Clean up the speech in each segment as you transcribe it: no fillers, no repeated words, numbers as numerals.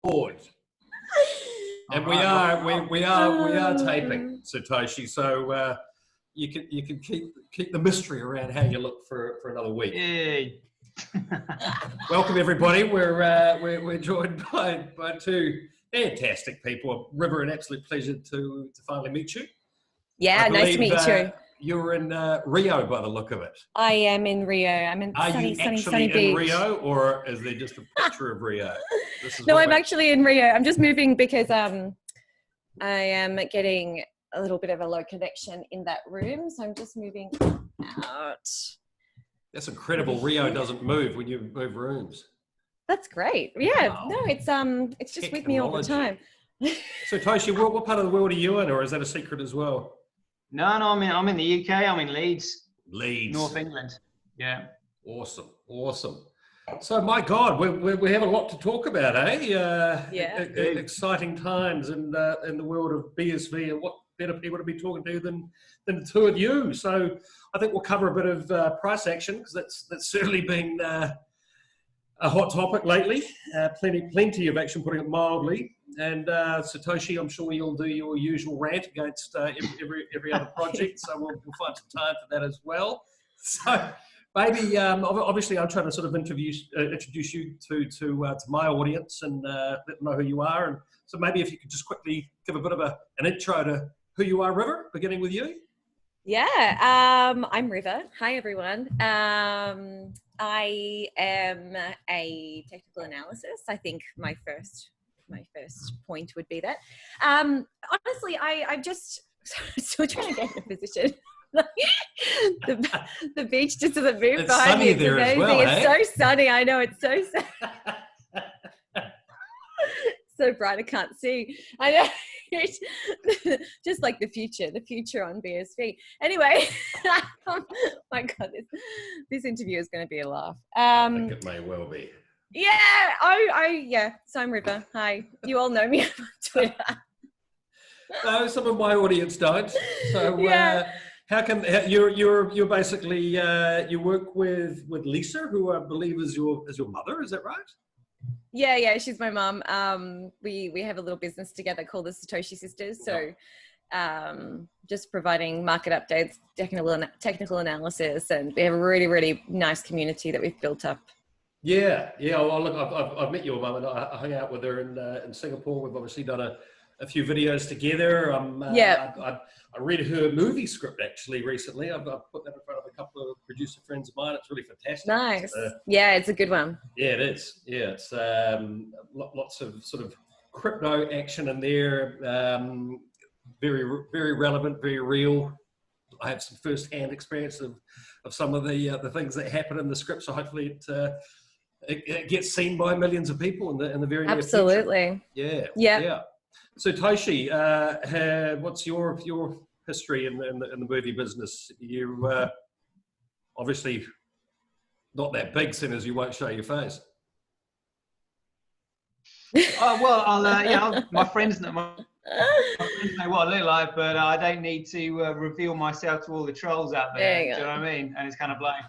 Board. And we are taping, Satoshi. So you can keep the mystery around how you look for another week. Yay. Welcome everybody. We're joined by two fantastic people. River, an absolute pleasure to finally meet you. Yeah, nice to meet you too. You're in Rio by the look of it. I am in Rio. I'm in sunny beach. In Rio, or is there just a picture of Rio? No, I'm actually in Rio. I'm just moving because I am getting a little bit of a low connection in that room, so I'm just moving out. That's incredible. Rio doesn't move when you move rooms. That's great. Yeah. Wow. No, it's just with me all the time. So Toshi, what part of the world are you in, or is that a secret as well? No, I'm in the UK. I'm in Leeds. Leeds, North England. Yeah. Awesome. So my God, we have a lot to talk about, eh? Exciting times in the world of BSV, and what better people to be talking to than the two of you. So I think we'll cover a bit of price action, because that's certainly been a hot topic lately. Plenty of action, putting it mildly. And Satoshi, I'm sure you'll do your usual rant against every other project. So we'll find some time for that as well. So maybe, obviously, I'm trying to sort of introduce you to my audience and let them know who you are. And so maybe if you could just quickly give a bit of an intro to who you are, River, beginning with you. Yeah, I'm River. Hi, everyone. I am a technical analysis. I think my first point would be that. Honestly, I'm just still trying to get in a position. the beach just doesn't move behind me. It's amazing. Well, it's so sunny. I know, it's so sunny. So bright I can't see. I know. Just like the future on BSV. Anyway, my God, this interview is going to be a laugh. I think it may well be. Yeah. So I'm River. Hi. You all know me on Twitter. No, some of my audience don't. So yeah. How can you're basically you work with Lisa, who I believe is your mother? Is that right? Yeah, she's my mum. We have a little business together called the Satoshi Sisters. So just providing market updates, technical analysis, and we have a really, really nice community that we've built up. Yeah. Well, look, I've met your mum, and I hung out with her in Singapore. We've obviously done a few videos together. I read her movie script actually recently. I've put that in front of a couple of producer friends of mine. It's really fantastic. Nice. Yeah, it's a good one. Yeah, it is. Yeah, it's lots of sort of crypto action in there. Very, very relevant, very real. I have some first-hand experience of some of the things that happen in the script. So hopefully it gets seen by millions of people in the very near future. Absolutely. Yeah. So Toshi, what's your history in the movie business? You obviously not that big, seeing as you won't show your face. Well, my friends know what I look like, but I don't need to reveal myself to all the trolls out there. Do you know what I mean? And it's kind of like,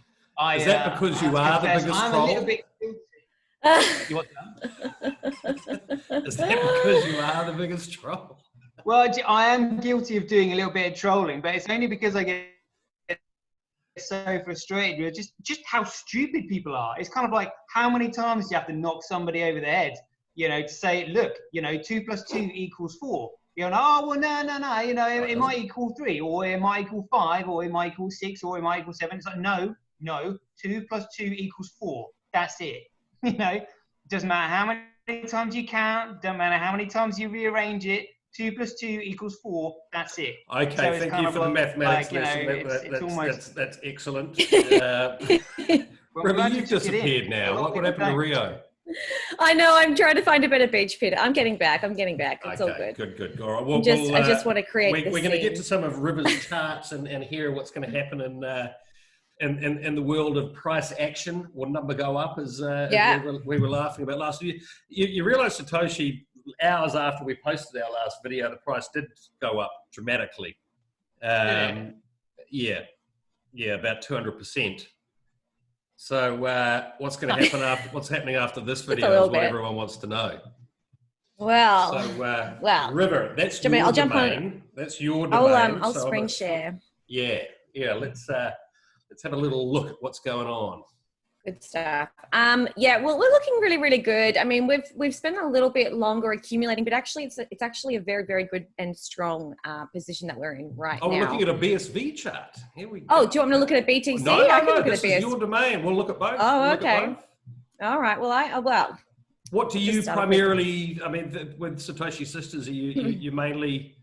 is that because you are the biggest troll? I'm a little bit guilty. Is that because you are the biggest troll? Well, I am guilty of doing a little bit of trolling, but it's only because I get so frustrated with just how stupid people are. It's kind of like, how many times do you have to knock somebody over the head, to say, look, 2 + 2 = 4. Oh, well, no, it might equal 3, or it might equal 5, or it might equal 6, or it might equal 7. It's like, no, 2 + 2 = 4. That's it. Doesn't matter how many times you count, doesn't matter how many times you rearrange it, 2 + 2 = 4. That's it. Okay, so thank you for the mathematics lesson. That's excellent. River, you've disappeared now. What happened to Rio? I know. I'm trying to find a better beach fit. I'm getting back. It's all good. Good. All right. Well, I just want to create. We're going to get to some of River's charts and hear what's going to happen in the world of price action, or number go up, as we were laughing about last year. You realise, Satoshi, hours after we posted our last video, the price did go up dramatically. About 200%. So what's going to happen what's happening after this video is what everyone wants to know. Well, well, River, that's your I'll jump domain. on. That's your domain. I'll screen share. Yeah. Let's have a little look at what's going on. Good stuff. Yeah, well, we're looking really, really good. I mean, we've spent a little bit longer accumulating, but actually, it's actually a very, very good and strong position that we're in right now. We're looking at a BSV chart. Here we go. Oh, do you want me to look at a BTC? No, I can look this at a is your domain. We'll look at both. Oh, okay. All right. Well, what do you primarily? I mean, with Satoshi Sisters, are you mainly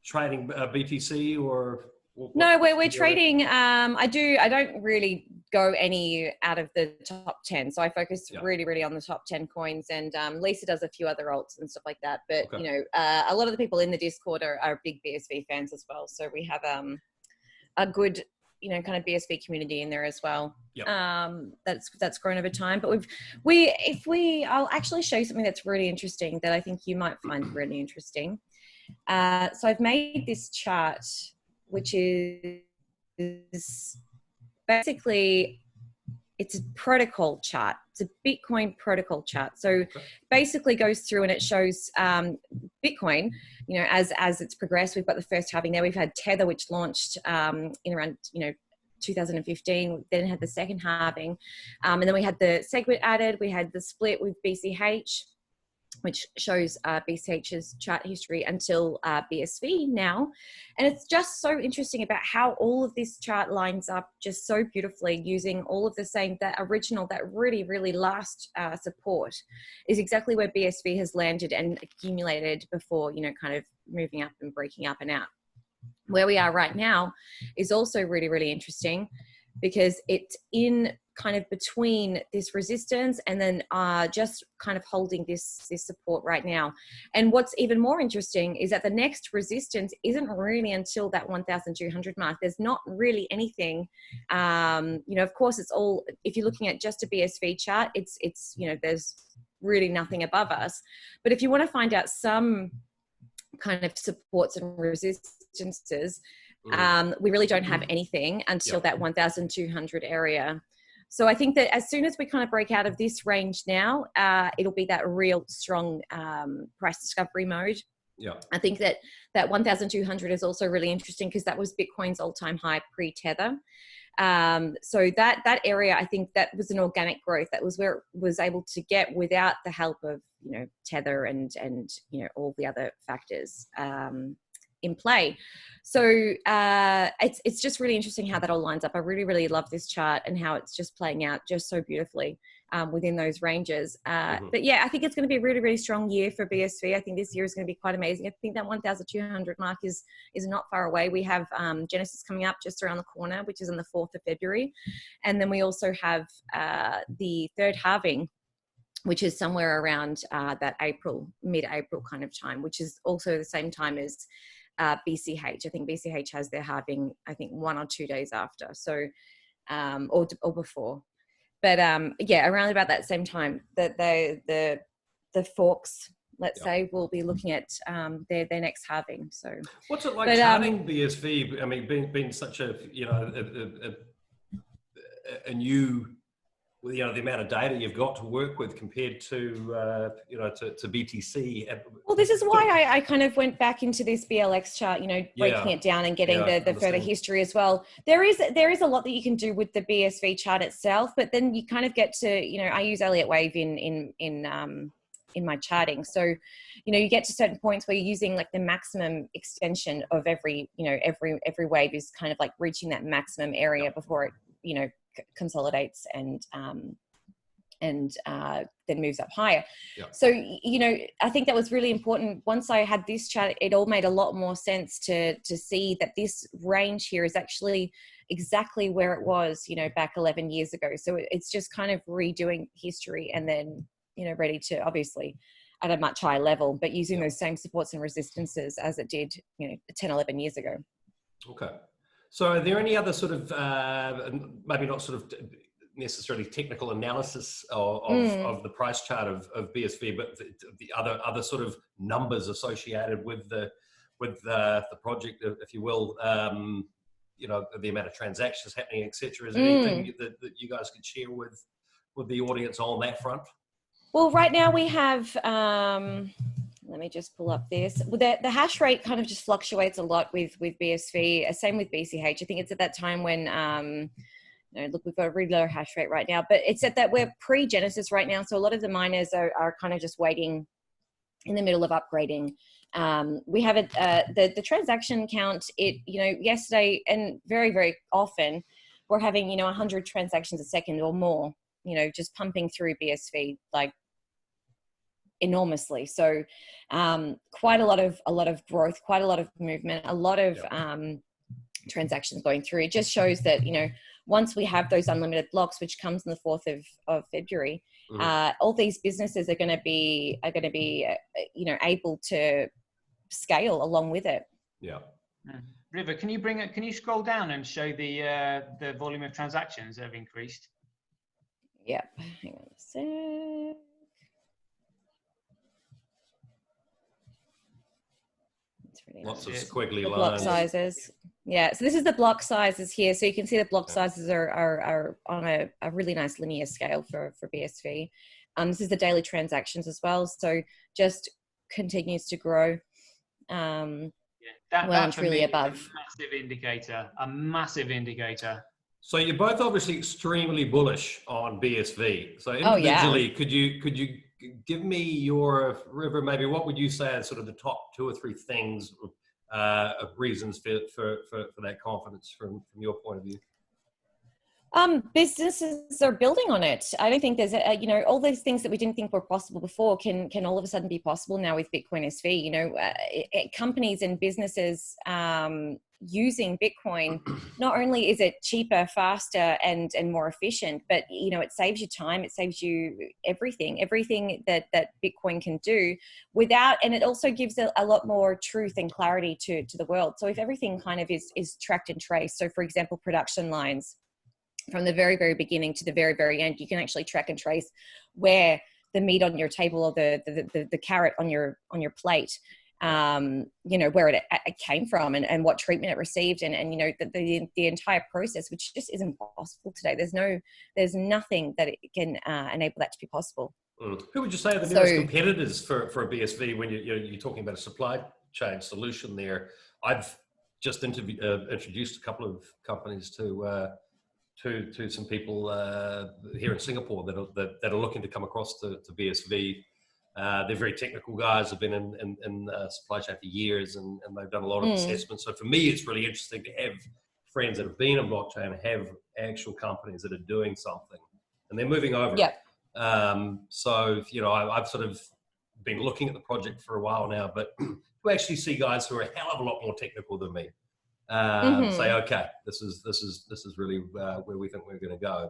trading BTC or? No, we're trading. I don't really go any out of the top 10. So I focus really, really on the top 10 coins, and Lisa does a few other alts and stuff like that. But you know, a lot of the people in the Discord are big BSV fans as well. So we have a good, you know, kind of BSV community in there as well. That's grown over time. But I'll actually show you something that's really interesting that I think you might find really interesting. So I've made this chart, which is basically, it's a protocol chart. It's a Bitcoin protocol chart. So basically goes through and it shows Bitcoin, you know, as it's progressed. We've got the first halving there. We've had Tether, which launched in around, you know, 2015, then had the second halving. And then we had the segment added. We had the split with BCH, which shows BCH's chart history until BSV now. And it's just so interesting about how all of this chart lines up just so beautifully using all of the same, that really, really last support is exactly where BSV has landed and accumulated before, you know, kind of moving up and breaking up and out. Where we are right now is also really, really interesting because it's in kind of between this resistance and then just kind of holding this support right now. And what's even more interesting is that the next resistance isn't really until that 1,200 mark. There's not really anything, you know, of course it's all, if you're looking at just a BSV chart, it's, you know, there's really nothing above us. But if you want to find out some kind of supports and resistances, we really don't have anything until that 1,200 area. So I think that as soon as we kind of break out of this range now, it'll be that real strong price discovery mode. I think that 1,200 is also really interesting because that was Bitcoin's all-time high pre-Tether. So that area, I think that was an organic growth. That was where it was able to get without the help of, you know, Tether and you know, all the other factors in play. So it's just really interesting how that all lines up. I really, really love this chart and how it's just playing out just so beautifully within those ranges. But yeah, I think it's going to be a really, really strong year for BSV. I think this year is going to be quite amazing. I think that 1,200 mark is not far away. We have Genesis coming up just around the corner, which is on the 4th of February. And then we also have the third halving, which is somewhere around that mid-April kind of time, which is also the same time as BCH. I think BCH has their halving, I think 1 or 2 days after. So, or before. But yeah, around about that same time that the forks, let's say, will be looking at their next halving. So what's it like charting BSV? I mean, being such a, you know, a new, you know, the amount of data you've got to work with compared to, you know, to BTC. Well, this is why I kind of went back into this BLX chart, you know, breaking it down and getting the further history as well. There is a lot that you can do with the BSV chart itself, but then you kind of get to, you know, I use Elliott Wave in my charting. So, you know, you get to certain points where you're using like the maximum extension of every, you know, every wave is kind of like reaching that maximum area before it, you know, consolidates and then moves up higher. So, you know, I think that was really important. Once I had this chart, it all made a lot more sense to see that this range here is actually exactly where it was, you know, back 11 years ago. So it's just kind of redoing history and then, you know, ready to, obviously at a much higher level, but using those same supports and resistances as it did, you know, 10, 11 years ago. Okay. So are there any other sort of, maybe not sort of necessarily technical analysis of the price chart of BSV, but the other sort of numbers associated with the project, if you will, you know, the amount of transactions happening, etc. Is there anything that you guys could share with the audience on that front? Well, right now we have, let me just pull up this. Well, the hash rate kind of just fluctuates a lot with BSV. Same with BCH. I think it's at that time when, look, we've got a really low hash rate right now, but it's at that we're pre-Genesis right now. So a lot of the miners are kind of just waiting in the middle of upgrading. We have the transaction count, yesterday, and very, very often we're having, 100 transactions a second or more, just pumping through BSV, like, enormously. So quite a lot of growth, quite a lot of movement, a lot of transactions going through. It just shows that, once we have those unlimited blocks, which comes on the 4th of February, all these businesses are going to be able to scale along with it. Yeah. River, can you scroll down and show the volume of transactions that have increased? Yep. Hang on a sec. Lots of squiggly lines. Block Block sizes. Yeah, so this is the block sizes here. So you can see the block sizes are on a really nice linear scale for BSV. This is the daily transactions as well. So just continues to grow. That and for truly me above. is a massive indicator. So you're both obviously extremely bullish on BSV. So individually, could you give me your, River, maybe what would you say are sort of the top 2 or 3 things of reasons for that confidence from your point of view? Businesses are building on it. I don't think there's all those things that we didn't think were possible before can all of a sudden be possible now with Bitcoin SV. Companies and businesses using Bitcoin, not only is it cheaper, faster, and more efficient, but it saves you time, it saves you everything that Bitcoin can do and it also gives a lot more truth and clarity to the world. So if everything kind of is tracked and traced, so for example, production lines, from the very, very beginning to the very, very end, you can actually track and trace where the meat on your table or the carrot on your plate, where it came from and what treatment it received, and the entire process, which just isn't possible today. There's nothing that it can enable that to be possible. Who would you say are the nearest competitors for a BSV when you're talking about a supply chain solution there? I've just introduced a couple of companies to some people here in Singapore that are looking to come across to BSV. They're very technical guys, have been in supply chain for years, and they've done a lot of assessments. So for me, it's really interesting to have friends that have been in blockchain and have actual companies that are doing something, and they're moving over. Yeah. So I've sort of been looking at the project for a while now, but you actually see guys who are a hell of a lot more technical than me. Say, okay, this is really where we think we're going to go.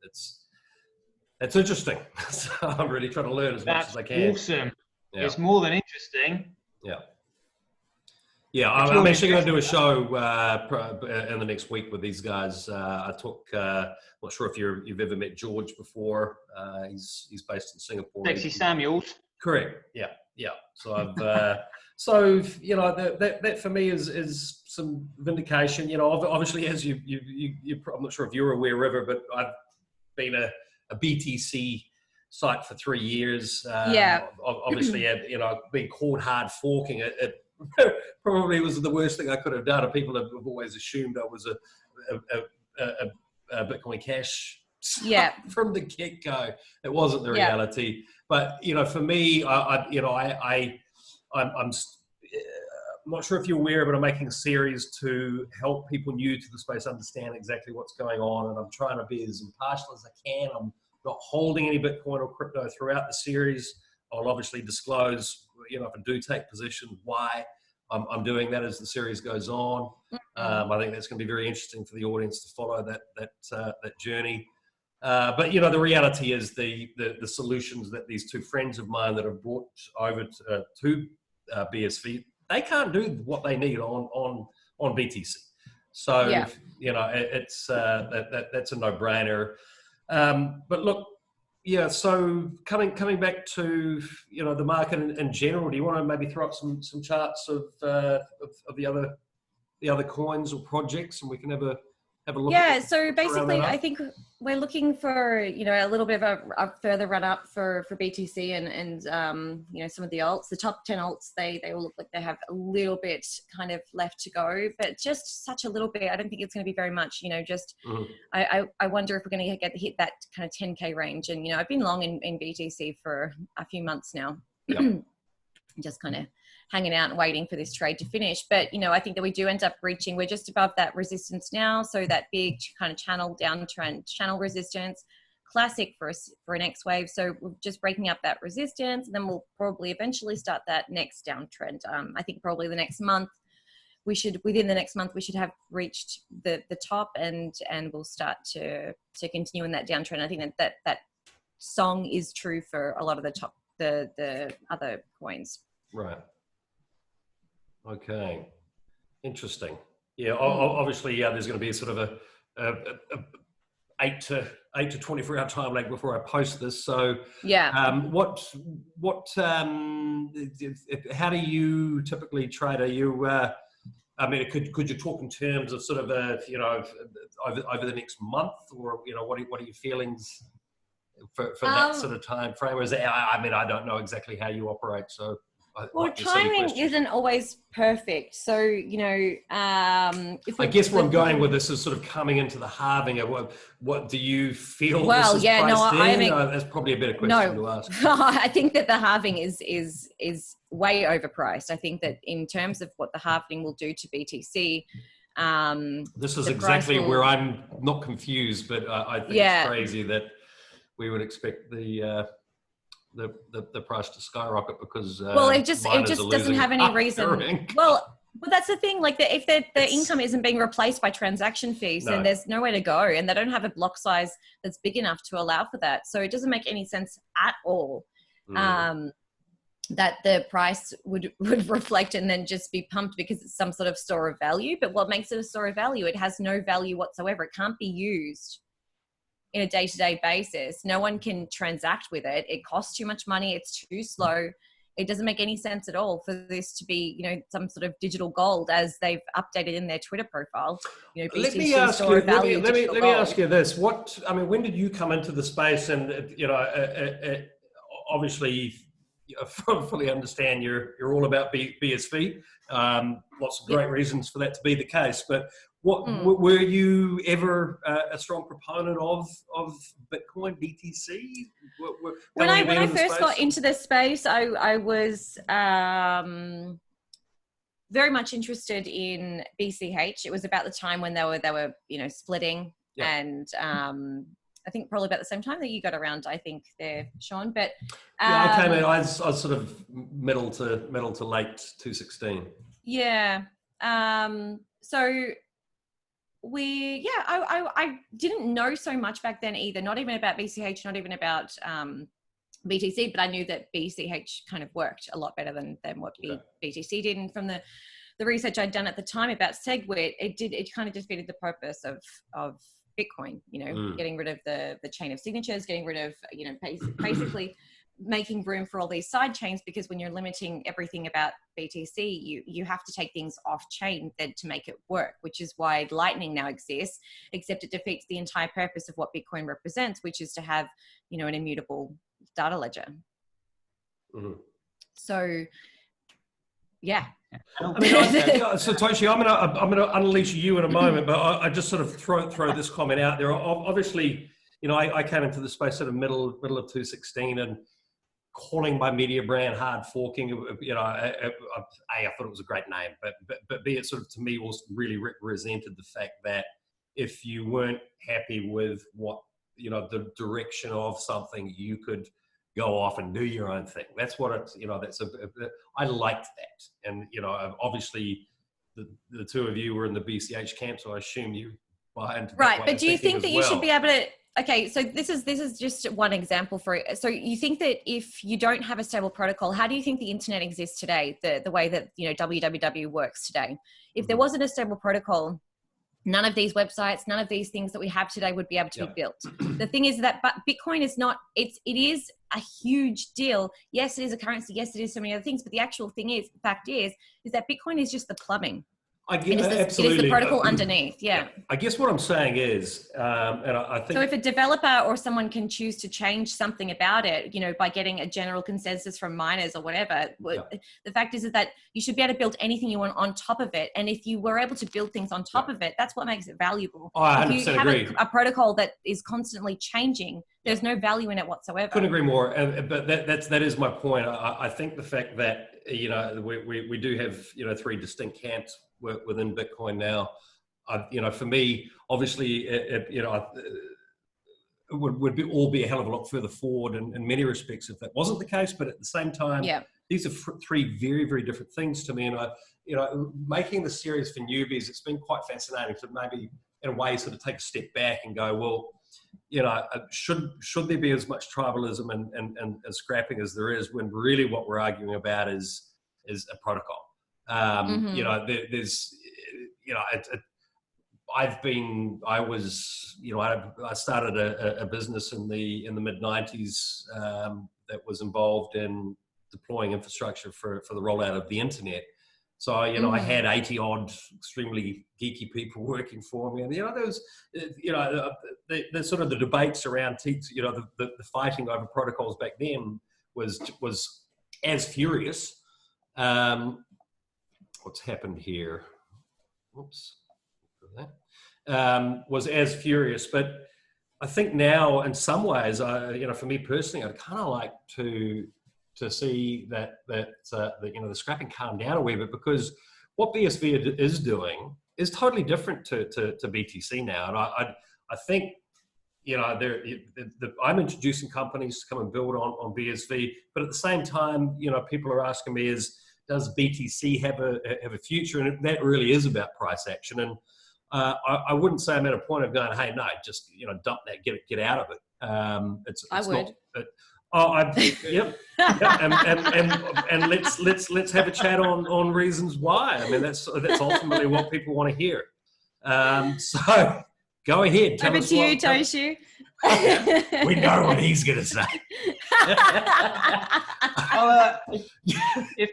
It's interesting. So I'm really trying to learn as much as I can. Awesome. Yeah. It's more than interesting. Yeah. I'm actually going to do a show in the next week with these guys. I took, not sure if you've ever met George before. He's based in Singapore. Sexy Samuels. Correct. Yeah. So I've. So that for me is some vindication. Obviously, as you I'm not sure if you're aware, River, but I've been a BTC site for 3 years. Obviously, being caught hard forking it probably was the worst thing I could have done. People have always assumed I was a Bitcoin Cash. From the get go, it wasn't the reality. But for me, I'm not sure if you're aware, but I'm making a series to help people new to the space understand exactly what's going on, and I'm trying to be as impartial as I can. I'm not holding any Bitcoin or crypto throughout the series. I'll obviously disclose, if I do take position, why I'm doing that as the series goes on. I think that's going to be very interesting for the audience to follow that journey. But the reality is the solutions that these 2 friends of mine that have brought over to BSV, they can't do what they need on BTC. So it's that's a no-brainer. But look, so coming back to the market in general, do you want to maybe throw up some charts of the other coins or projects, and we can have a have a look? Yeah, so basically, I think we're looking for, you know, a little bit of a further run up for BTC and you know, some of the alts. The top 10 alts, they all look like they have a little bit kind of left to go, but just such a little bit. I don't think it's going to be very much, you know, just I wonder if we're going to hit that kind of 10K range. And, you know, I've been long in BTC for a few months now. Yep. Just kind of hanging out and waiting for this trade to finish. But, you know, I think that we do end up reaching, we're just above that resistance now. So that big kind of channel downtrend, channel resistance, classic for an X wave. So we're just breaking up that resistance, and then we'll probably eventually start that next downtrend. I think probably the next month, within the next month, we should have reached the top, and we'll start to continue in that downtrend. I think that song is true for a lot of the other coins. Right. Okay. Interesting. Yeah. Obviously, yeah. There's going to be a sort of a 8 to 24 hour time lag before I post this. So yeah. How do you typically trade? Are you? I mean, could you talk in terms of sort of you know, over the next month, or you know, what are your feelings for that sort of time frame? Or is it, I mean, I don't know exactly how you operate, so. Well, timing isn't always perfect. So, you know, I guess where I'm going with this is sort of coming into the halving. What do you feel? Well, this is yeah, that's probably a better question to ask. I think that the halving is way overpriced. I think that in terms of what the halving will do to BTC, this is exactly where I'm not confused, but I think it's crazy that we would expect the price to skyrocket because it just doesn't have any reason. Well, that's the thing. Like if the income isn't being replaced by transaction fees, then there's nowhere to go, and they don't have a block size that's big enough to allow for that. So it doesn't make any sense at all that the price would reflect and then just be pumped because it's some sort of store of value. But what makes it a store of value? It has no value whatsoever. It can't be used in a day-to-day basis. No one can transact with it. It costs too much money. It's too slow. It doesn't make any sense at all for this to be, you know, some sort of digital gold as they've updated in their Twitter profile. You know, let me ask you this. When did you come into the space? And you know, obviously, fully understand you're all about BSV. Lots of great reasons for that to be the case, but. Were you ever a strong proponent of Bitcoin, BTC? When I first got into the space, I was very much interested in BCH. It was about the time when they were you know, splitting, and I think probably about the same time that you got around. I think there, Sean. But I came in. I was sort of middle to late 2016. Yeah. So. I didn't know so much back then either, not even about BCH, not even about BTC, but I knew that BCH kind of worked a lot better than what BTC did. And from the research I'd done at the time about SegWit, it kind of defeated the purpose of Bitcoin, you know, getting rid of the chain of signatures, getting rid of, you know, basically making room for all these side chains, because when you're limiting everything about BTC, you have to take things off chain then to make it work, which is why Lightning now exists, except it defeats the entire purpose of what Bitcoin represents, which is to have, you know, an immutable data ledger. So yeah. Satoshi, I'm gonna unleash you in a moment, but I just sort of throw this comment out there. Obviously, you know, I came into the space at the middle of 2016, and calling my media brand hard forking, you know, I thought it was a great name, but B, it sort of to me also really represented the fact that if you weren't happy with what, you know, the direction of something, you could go off and do your own thing. That's what it's, you know, I liked that. And, you know, obviously the two of you were in the BCH camp, so I assume you buy into that. Right, but do you think that you should be able to, okay, so this is just one example for it. So you think that if you don't have a stable protocol, how do you think the internet exists today, the way that, you know, www works today? If there wasn't a stable protocol, none of these websites, none of these things that we have today would be able to be built. The thing is that Bitcoin is not, it is a huge deal. Yes, it is a currency. Yes, it is so many other things. But the actual fact is that Bitcoin is just the plumbing. I get, it is the protocol underneath. Yeah. I guess what I'm saying is, and I think. So if a developer or someone can choose to change something about it, you know, by getting a general consensus from miners or whatever, the fact is that you should be able to build anything you want on top of it. And if you were able to build things on top of it, that's what makes it valuable. Oh, I 100% if you have agree. a protocol that is constantly changing, there's no value in it whatsoever. Couldn't agree more. But that is my point. I think the fact that, you know, we do have, you know, 3 distinct camps within Bitcoin now. You know, for me, obviously, you know, it would all be a hell of a lot further forward in many respects if that wasn't the case. But at the same time, these are 3 very, very different things to me. And you know, making the series for newbies, it's been quite fascinating to maybe, in a way, sort of take a step back and go, well, you know, should there be as much tribalism and scrapping as there is, when really what we're arguing about is a protocol. You know, there's, you know, I started a business in the mid-90s that was involved in deploying infrastructure for the rollout of the internet. So, you know, I had 80 odd extremely geeky people working for me. And, you know, there was, you know, the sort of the debates around, you know, the fighting over protocols back then was as furious. What's happened here? Whoops. Was as furious. But I think now, in some ways, you know, for me personally, I'd kind of like to see that you know, the scrapping calm down a wee bit, because what BSV is doing is totally different to BTC now. And I think, you know, I'm introducing companies to come and build on BSV, but at the same time, you know, people are asking me, does BTC have a future? And that really is about price action. And I wouldn't say I'm at a point of going, hey, no, just, you know, dump that, get out of it. It's I would. Yep. And let's have a chat on reasons why. I mean, that's ultimately what people want to hear. So go ahead. Tell Over to you, Toshi. We know what he's going to say.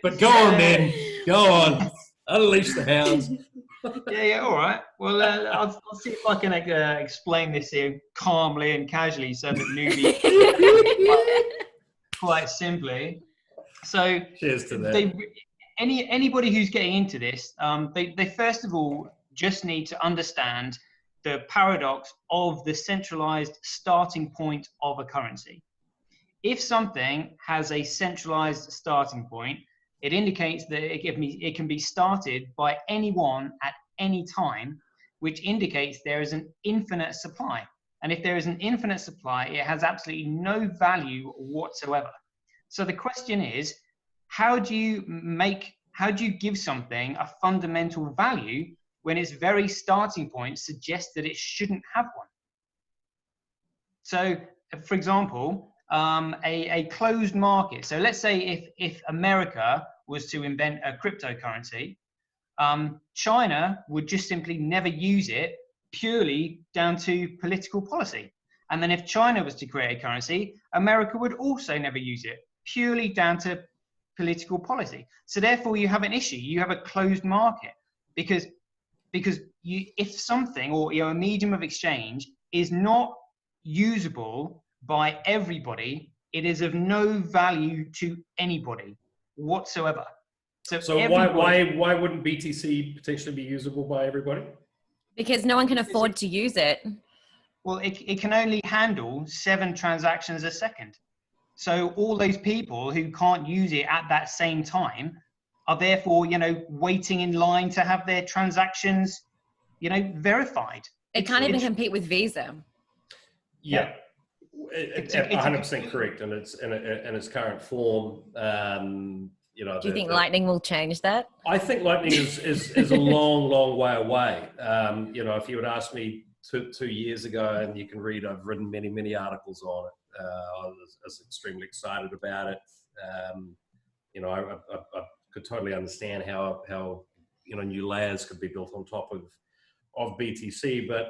But go on, man. Go on. Unleash the hounds. Yeah, all right. Well, I'll see if I can explain this here calmly and casually, so that newbies quite simply. So, cheers to that. Anybody who's getting into this, they first of all just need to understand the paradox of the centralized starting point of a currency. If something has a centralized starting point, it indicates that it can be started by anyone at any time, which indicates there is an infinite supply. And if there is an infinite supply, it has absolutely no value whatsoever. So the question is, how do you give something a fundamental value when its very starting point suggests that it shouldn't have one? So, for example, a closed market. So let's say if America was to invent a cryptocurrency, China would just simply never use it, purely down to political policy. And then if China was to create a currency, America would also never use it, purely down to political policy. So therefore you have an issue, you have a closed market, because if something, or, you know, a medium of exchange is not usable by everybody, it is of no value to anybody whatsoever. So why wouldn't BTC potentially be usable by everybody? Because no one can afford to use it. Well, it can only handle 7 transactions a second. So all those people who can't use it at that same time are therefore, you know, waiting in line to have their transactions, you know, verified. It can't even compete with Visa. Yeah. It's 100% correct, and it's in its current form. You know, do you think Lightning will change that? I think Lightning is a long way away. You know, if you would ask me 2 years ago, and you can read, I've written many articles on it. I was extremely excited about it. You know, I could totally understand how you know, new layers could be built on top of BTC, but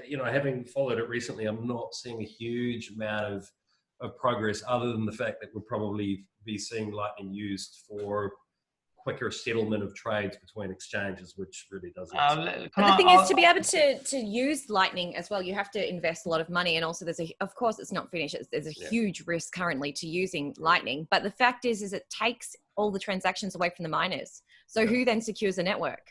you know, having followed it recently, I'm not seeing a huge amount of progress, other than the fact that we'll probably be seeing Lightning used for quicker settlement of trades between exchanges, which really doesn't. But the thing is, to be able to use Lightning as well, you have to invest a lot of money, and also of course it's not finished. There's a huge risk currently to using Lightning, but the fact is it takes all the transactions away from the miners. So who then secures the network?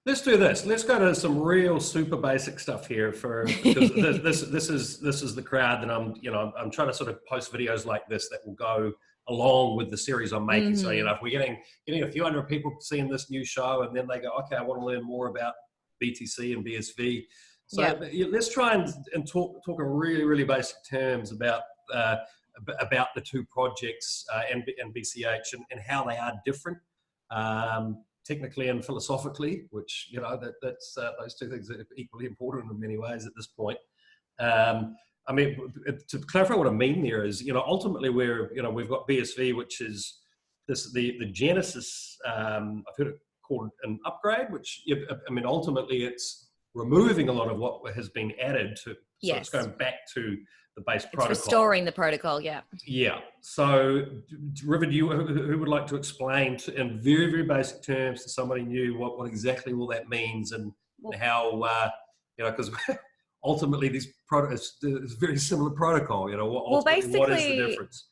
Let's do this. Let's go to some real super basic stuff here because this is the crowd that I'm trying to sort of post videos like this that will go along with the series I'm making. So, if we're getting a few hundred people seeing this new show and then they go, okay, I want to learn more about BTC and BSV. So let's try and talk in really, really basic terms about the two projects and BCH and how they are different. Technically and philosophically, which that's those two things are equally important in many ways at this point. I mean, to clarify what I mean there is, ultimately we've got BSV, which is the genesis. I've heard it called an upgrade, which ultimately it's removing a lot of what has been added to. So it's going back to the base protocol. It's restoring the protocol, yeah. Yeah. So, River, who would like to explain in very, very basic terms to somebody new what exactly all that means and how, because ultimately these it's a very similar protocol, what is the difference?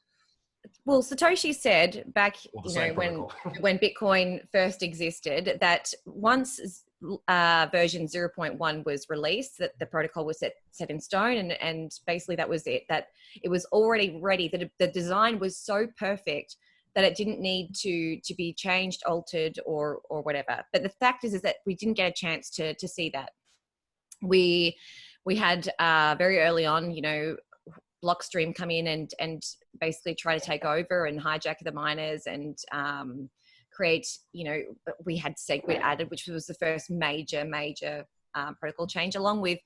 Well, Satoshi said back, when Bitcoin first existed, that once version 0.1 was released, that the protocol was set in stone, and basically that was it, that it was already ready, that the design was so perfect that it didn't need to be changed, altered, or whatever. But the fact is that we didn't get a chance to see that. We had very early on, Blockstream come in and basically try to take over and hijack the miners and create, we had SegWit added, which was the first major protocol change, along with,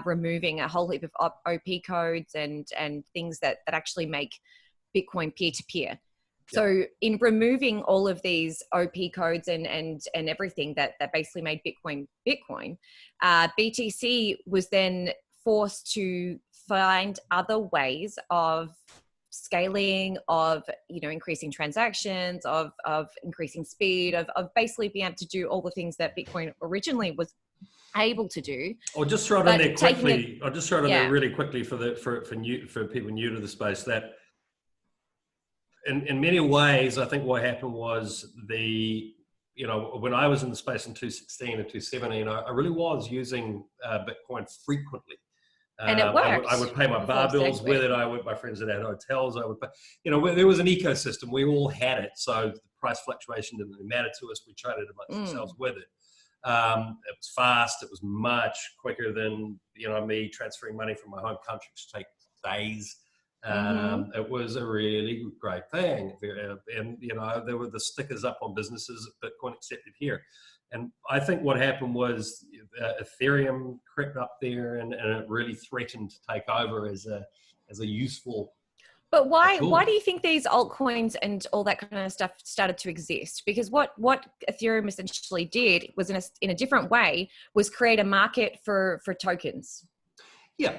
removing a whole heap of OP codes and things that actually make Bitcoin peer-to-peer. So in removing all of these OP codes and everything that basically made Bitcoin, BTC was then forced to find other ways of scaling, of increasing transactions, of increasing speed, of basically being able to do all the things that Bitcoin originally was able to do. I'll just throw it in there quickly. I'll just throw it in there really quickly for people new to the space that in many ways, I think what happened was when I was in the space in 2016 and 2017, I really was using Bitcoin frequently. And it worked. I would pay my bar bills with it. My friends that had hotels, I would pay. There was an ecosystem. We all had it. So the price fluctuation didn't really matter to us. We traded amongst ourselves with it. It was fast. It was much quicker than me transferring money from my home country, which take days. It was a really great thing. And there were the stickers up on businesses, Bitcoin accepted here. And I think what happened was Ethereum crept up there and it really threatened to take over as a useful. But why do you think these altcoins and all that kind of stuff started to exist? Because what Ethereum essentially did was in a different way was create a market for tokens. Yeah.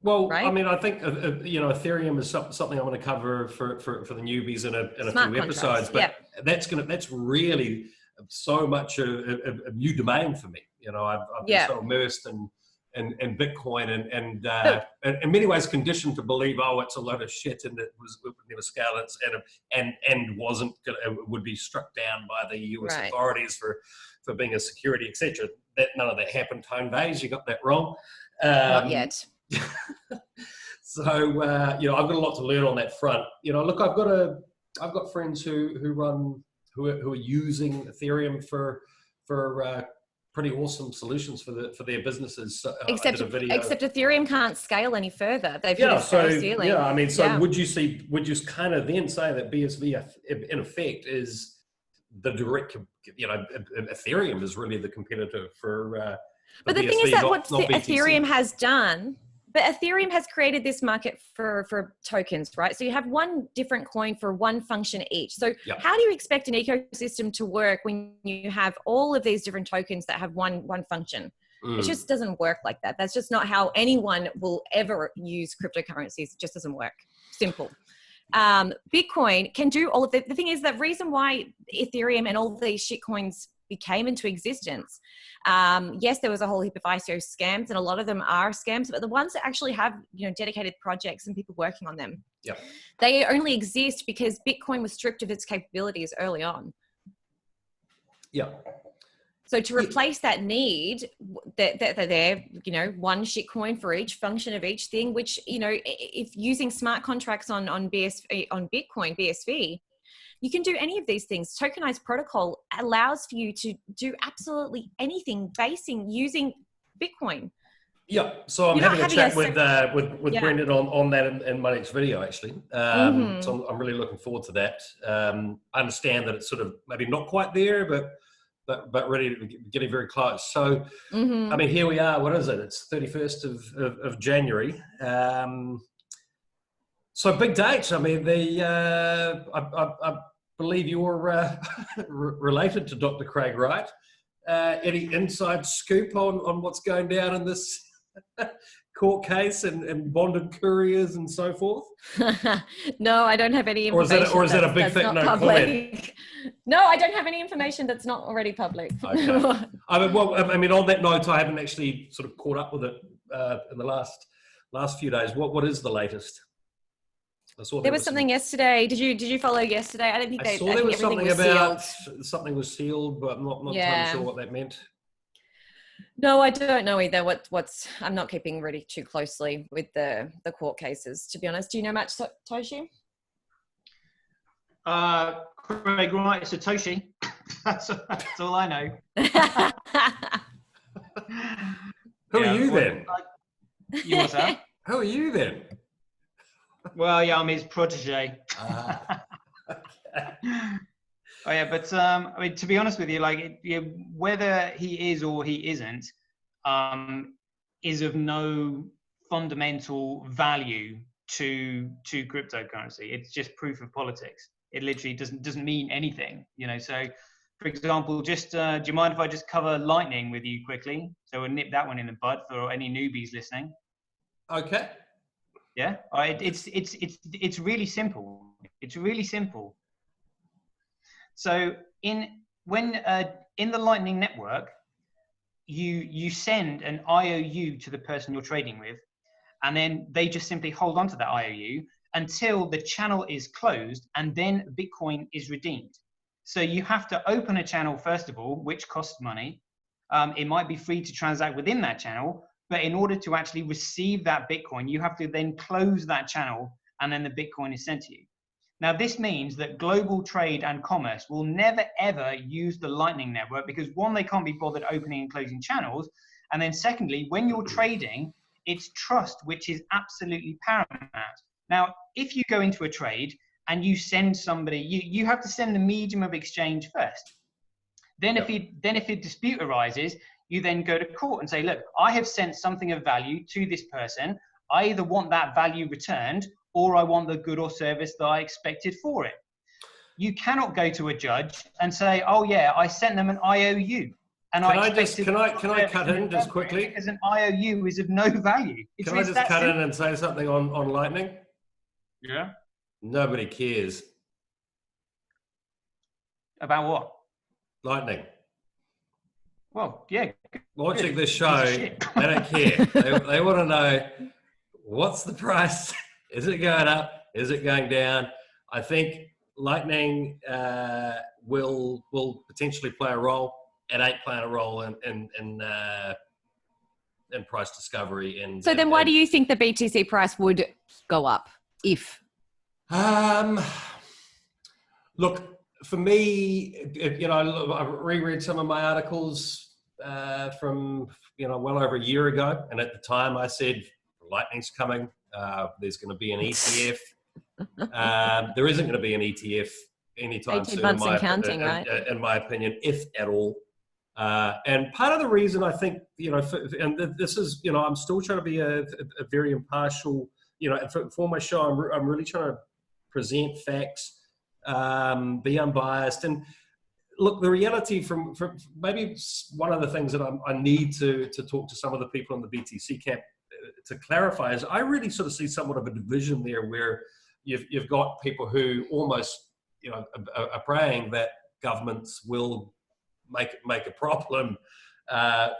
Well, right? I mean, I think Ethereum is something I want to cover for the newbies in a few episodes. But that's really so much a new domain for me. I've been so immersed in Bitcoin and in many ways conditioned to believe, it's a load of shit and it would never scale and would be struck down by the US authorities for being a security, etc. That none of that happened. Tone Vays, you got that wrong. Not yet. So I've got a lot to learn on that front. Look, I've got friends who are using Ethereum for pretty awesome solutions for their businesses. Except Ethereum can't scale any further. They've hit a ceiling. Yeah, I mean, would you kind of then say that BSV in effect is the direct, Ethereum is really the competitor for but the BSV, thing is that what not Ethereum has done, but Ethereum has created this market for tokens, right? So you have one different coin for one function each. So how do you expect an ecosystem to work when you have all of these different tokens that have one function? It just doesn't work like that. That's just not how anyone will ever use cryptocurrencies. It just doesn't work. Simple. Bitcoin can do all of the thing is that reason why Ethereum and all these shitcoins came into existence. Yes, there was a whole heap of ICO scams, and a lot of them are scams, but the ones that actually have, you know, dedicated projects and people working on them, yeah, they only exist because Bitcoin was stripped of its capabilities early on. Yeah. So to replace that need, that they're, you know, one shitcoin for each function of each thing, which, you know, if using smart contracts on BSV, on Bitcoin, BSV, you can do any of these things. Tokenized protocol allows for you to do absolutely anything using Bitcoin. Yeah, so I'm having a chat with Brendan on that in my next video, actually. So I'm really looking forward to that. I understand that it's sort of maybe not quite there, but really getting very close. So, I mean, here we are. What is it? It's 31st of January. So big dates. I mean, I believe you're related to Dr. Craig Wright. Any inside scoop on what's going down in this court case and bonded couriers and so forth? No, I don't have any information. Or is that a big thing? No comment? No, I don't have any information that's not already public. Okay. I mean, on that note, I haven't actually sort of caught up with it in the last few days. What is the latest? There was something yesterday. Did you follow yesterday? I don't think I saw there was something about something was sealed, but I'm not entirely sure what that meant. No, I don't know either. I'm not keeping really too closely with the court cases, to be honest. Do you know much, Toshi? Craig Wright, Satoshi. That's all I know. Who are you then? You what's that? Who are you then? Well, yeah, I'm his protege. Okay. Oh yeah, but I mean, to be honest with you, like whether he is or he isn't, is of no fundamental value to cryptocurrency. It's just proof of politics. It literally doesn't mean anything, you know. So, for example, just do you mind if I just cover Lightning with you quickly? So we'll nip that one in the bud for any newbies listening. Okay. Yeah. All right. It's really simple. It's really simple. So in the Lightning network, you send an IOU to the person you're trading with, and then they just simply hold on to that IOU until the channel is closed, and then Bitcoin is redeemed. So you have to open a channel first of all, which costs money. It might be free to transact within that channel, but in order to actually receive that Bitcoin, you have to then close that channel, and then the Bitcoin is sent to you. Now, this means that global trade and commerce will never, ever use the Lightning Network because, one, they can't be bothered opening and closing channels. And then secondly, when you're trading, it's trust, which is absolutely paramount. Now, if you go into a trade and you send somebody, you have to send the medium of exchange first. Then if a dispute arises, you then go to court and say, look, I have sent something of value to this person. I either want that value returned or I want the good or service that I expected for it. You cannot go to a judge and say, oh yeah, I sent them an IOU. And can I cut in just quickly? Because an IOU is of no value. Can I just cut in and say something on Lightning? Yeah. Nobody cares. About what? Lightning. Well, yeah. Watching this show, they don't care. They want to know, what's the price? Is it going up? Is it going down? I think Lightning will potentially play a role. It ain't playing a role in price discovery. So then why do you think the BTC price would go up if? Look, for me, you know, I've reread some of my articles from, you know, well over a year ago. And at the time I said, Lightning's coming. There's going to be an ETF. There isn't going to be an ETF anytime soon, in my opinion, if at all. And part of the reason I think, you know, and this is, you know, I'm still trying to be a very impartial, you know, for my show, I'm really trying to present facts, be unbiased. And look, the reality from maybe one of the things that I need to talk to some of the people in the BTC camp to clarify is I really sort of see somewhat of a division there where you've got people who almost, are praying that governments will make a problem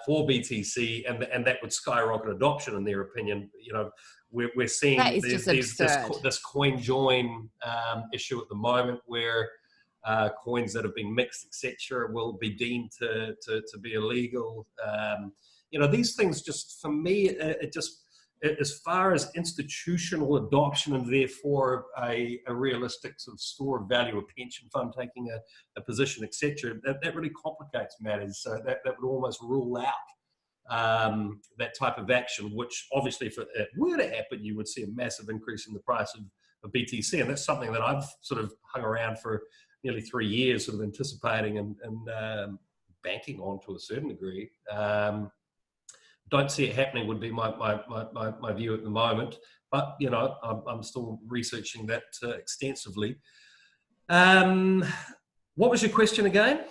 for BTC, and that would skyrocket adoption, in their opinion. We're seeing that is just this coin join issue at the moment, where coins that have been mixed, etc., will be deemed to be illegal. These things, just for me, as far as institutional adoption, and therefore a realistic sort of store of value, a pension fund taking a position, etc., that really complicates matters. So that would almost rule out that type of action, which obviously, if it were to happen, you would see a massive increase in the price of BTC. And that's something that I've sort of hung around for nearly 3 years, sort of anticipating and banking on to a certain degree. Don't see it happening would be my view at the moment, but I'm still researching that extensively. What was your question again?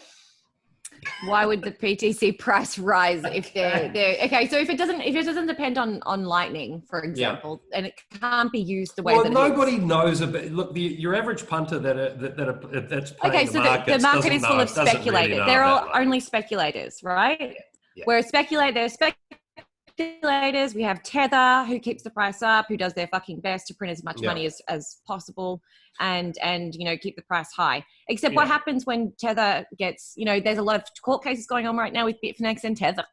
Why would the BTC price rise if they're okay? So if it doesn't depend on Lightning, for example, and it can't be used the way that nobody knows about. Look, your average punter that's playing okay. So the market is full of speculators. Really, they're all only speculators, right? Yeah. Where there's speculators. We have Tether, who keeps the price up, who does their fucking best to print as much money as possible, and keep the price high. Except what happens when Tether gets, there's a lot of court cases going on right now with Bitfinex and Tether.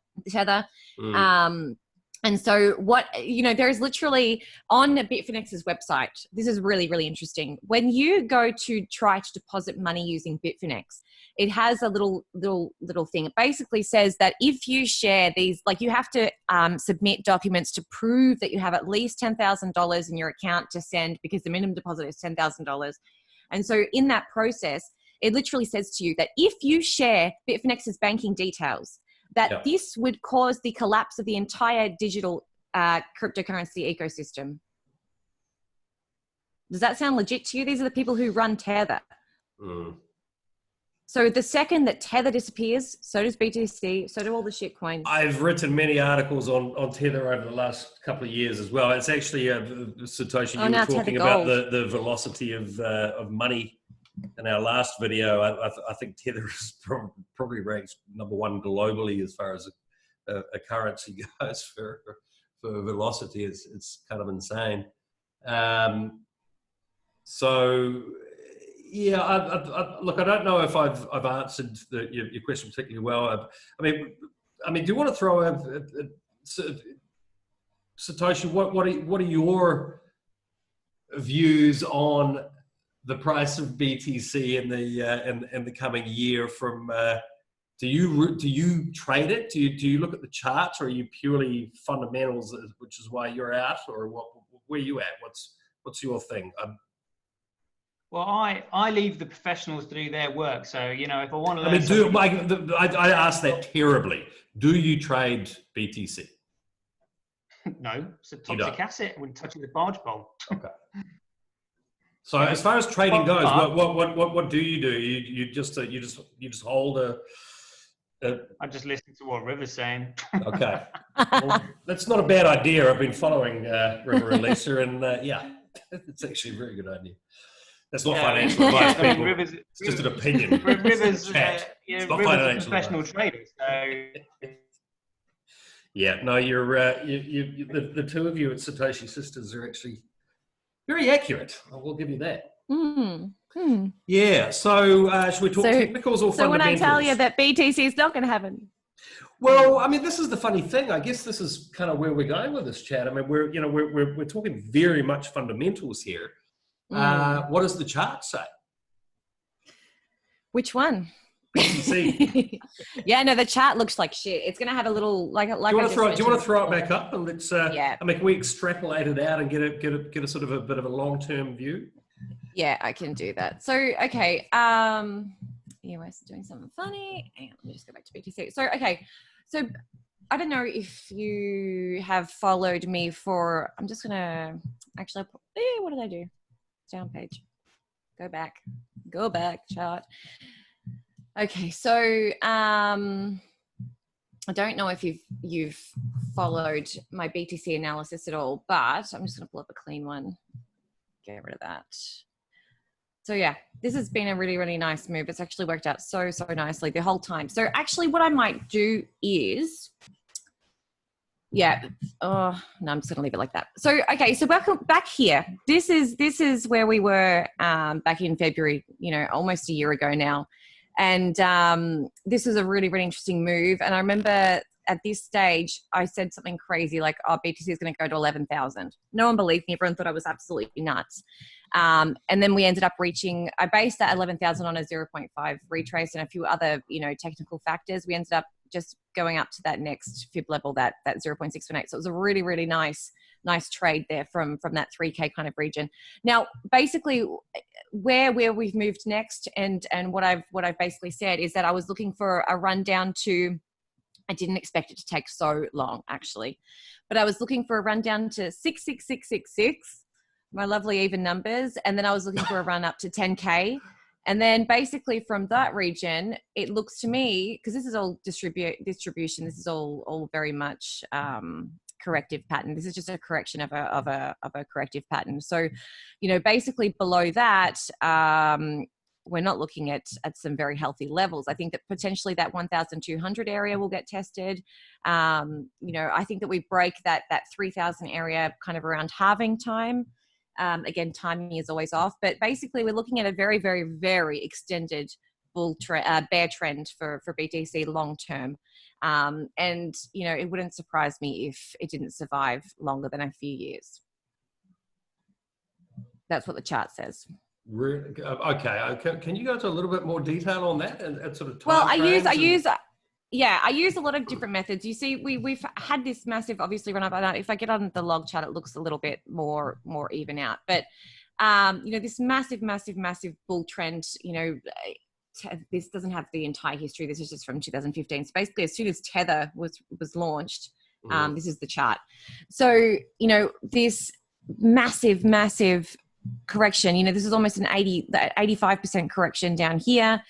And so there is literally on Bitfinex's website, this is really, really interesting. When you go to try to deposit money using Bitfinex, it has a little thing. It basically says that if you share these, like you have to submit documents to prove that you have at least $10,000 in your account to send, because the minimum deposit is $10,000. And so in that process, it literally says to you that if you share Bitfinex's banking details, that this would cause the collapse of the entire digital cryptocurrency ecosystem. Does that sound legit to you? These are the people who run Tether. So the second that Tether disappears, so does BTC, so do all the shit coins. I've written many articles on Tether over the last couple of years as well. It's actually, Satoshi, you were talking about the velocity of money. In our last video, I think Tether is probably ranks #1 globally as far as a currency goes for velocity. It's kind of insane. Look, I don't know if I've answered your question particularly well. I mean, do you want to throw Satoshi? What are your views on the price of BTC in the coming year? From do you trade it? Do you look at the charts, or are you purely fundamentals, which is why you're out, or where are you at? What's your thing? Well, I leave the professionals to do their work. So if I want to learn, I asked that terribly. Do you trade BTC? No, it's a toxic asset. I wouldn't touch it with a barge pole. Okay. So as far as trading goes, what do you do? You just hold I just listen to what River's saying. Okay, well, that's not a bad idea. I've been following River and Lisa, and it's actually a very good idea. That's not financial advice, people. River's, it's just an opinion. River's, it's not River's a professional trader. So. Yeah, no, you're the two of you at Satoshi Sisters are actually very accurate. I will give you that. Yeah. So should we talk technicals or fundamentals? So when I tell you that BTC is not going to happen. Well, I mean, this is the funny thing. I guess this is kind of where we're going with this chat. I mean, we're talking very much fundamentals here. What does the chart say? Which one? BTC. Yeah, no, the chart looks like shit. It's going to have a little like. Do you want to throw it back up and let's? I mean, can we extrapolate it out and get a sort of a bit of a long-term view? Yeah, I can do that. So, okay. US is doing something funny. Hang on, let me just go back to BTC. So, okay. So, I don't know if you have followed me for. I'm just gonna actually. What did I do? Down page. Go back. Chart. Okay, so I don't know if you've followed my BTC analysis at all, but I'm just going to pull up a clean one. get rid of that. So yeah, this has been a really, really nice move. It's actually worked out so nicely the whole time. So actually what I might do is, oh, no, I'm just gonna leave it like that. So, okay, so welcome back here. This is where we were back in February, you know, almost a year ago now. And this is a really, really interesting move. And I remember at this stage, I said something crazy like, oh, BTC is going to go to 11,000. No one believed me. Everyone thought I was absolutely nuts. And then we ended up reaching, I based that 11,000 on a 0.5 retrace and a few other, you know, technical factors. We ended up just going up to that next fib level, that 0.618. So it was a really, really nice trade there from that 3K kind of region. Now, basically where we've moved next and what I've basically said is that I was looking for a rundown to, I didn't expect it to take so long actually, but I was looking for a rundown to 66666, my lovely even numbers. And then I was looking for a run up to 10K. And then basically from that region, it looks to me, because this is all distribution, this is all very much corrective pattern. This is just a correction of a corrective pattern. So, you know, basically below that, we're not looking at some very healthy levels. I think that potentially that 1,200 area will get tested. You know, I think that we break that 3,000 area kind of around halving time. Again, timing is always off, but basically we're looking at a very, very, very extended bear trend for BTC long term. And, you know, it wouldn't surprise me if it didn't survive longer than a few years. That's what the chart says. Okay. Can you go into a little bit more detail on that and sort of time Well, I use a lot of different methods. You see, we've had this massive, obviously, run up. If I get on the log chart, it looks a little bit more even out. But you know, this massive bull trend. You know, this doesn't have the entire history. This is just from 2015. So basically, as soon as Tether was launched, this is the chart. So you know, this massive correction, you know, this is almost an 85% correction down here.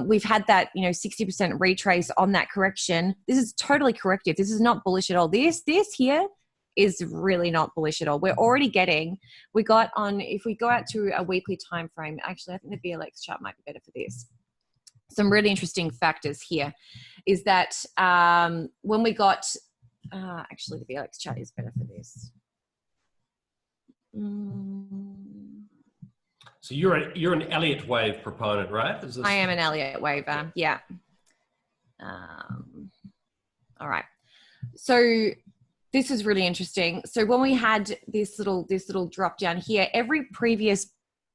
We've had that, you know, 60% retrace on that correction. This is totally corrective. This is not bullish at all. This here is really not bullish at all. We're already getting, if we go out to a weekly time frame, actually, I think the VLX chart might be better for this. Some really interesting factors here is that when we got, actually the VLX chart is better for this. So you're an Elliott wave proponent, right? I am an Elliott waver. Yeah. All right. So this is really interesting. So when we had this little drop down here, every previous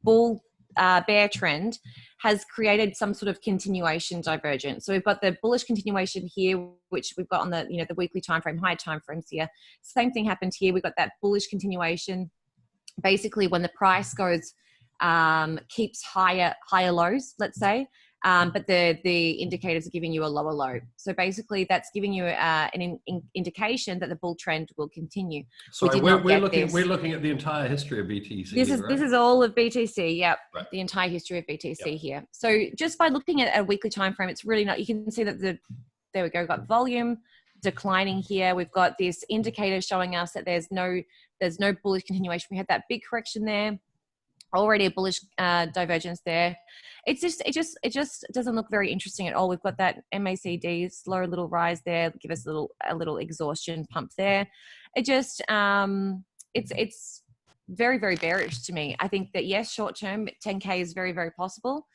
bear trend has created some sort of continuation divergence. So we've got the bullish continuation here, which we've got on the, you know, the weekly time frame, high time frames here. Same thing happened here. We've got that bullish continuation. Basically, when the price goes, keeps higher lows, let's say, but the indicators are giving you a lower low. So basically, that's giving you an indication that the bull trend will continue. So we're looking at the entire history of BTC. This is all of BTC. Yep, right. The entire history of BTC here. So just by looking at a weekly time frame, it's really not. You can see that there we go. Got volume declining here. We've got this indicator showing us that there's no bullish continuation. We had that big correction there, already a bullish divergence there. It just doesn't look very interesting at all. We've got that MACD slow little rise there, give us a little exhaustion pump there. It just it's very, very bearish to me. I think that yes, short term 10K is very, very possible.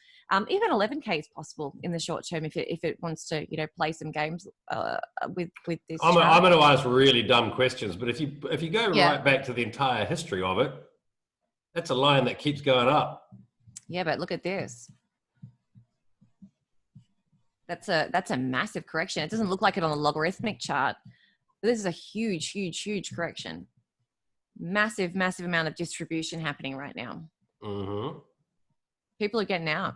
Even 11K is possible in the short term if it wants to, you know, play some games with this. I'm going to ask really dumb questions, but if you go right back to the entire history of it, that's a line that keeps going up. Yeah, but look at this. That's a massive correction. It doesn't look like it on the logarithmic chart, but this is a huge correction. Massive amount of distribution happening right now. Mm-hmm. People are getting out.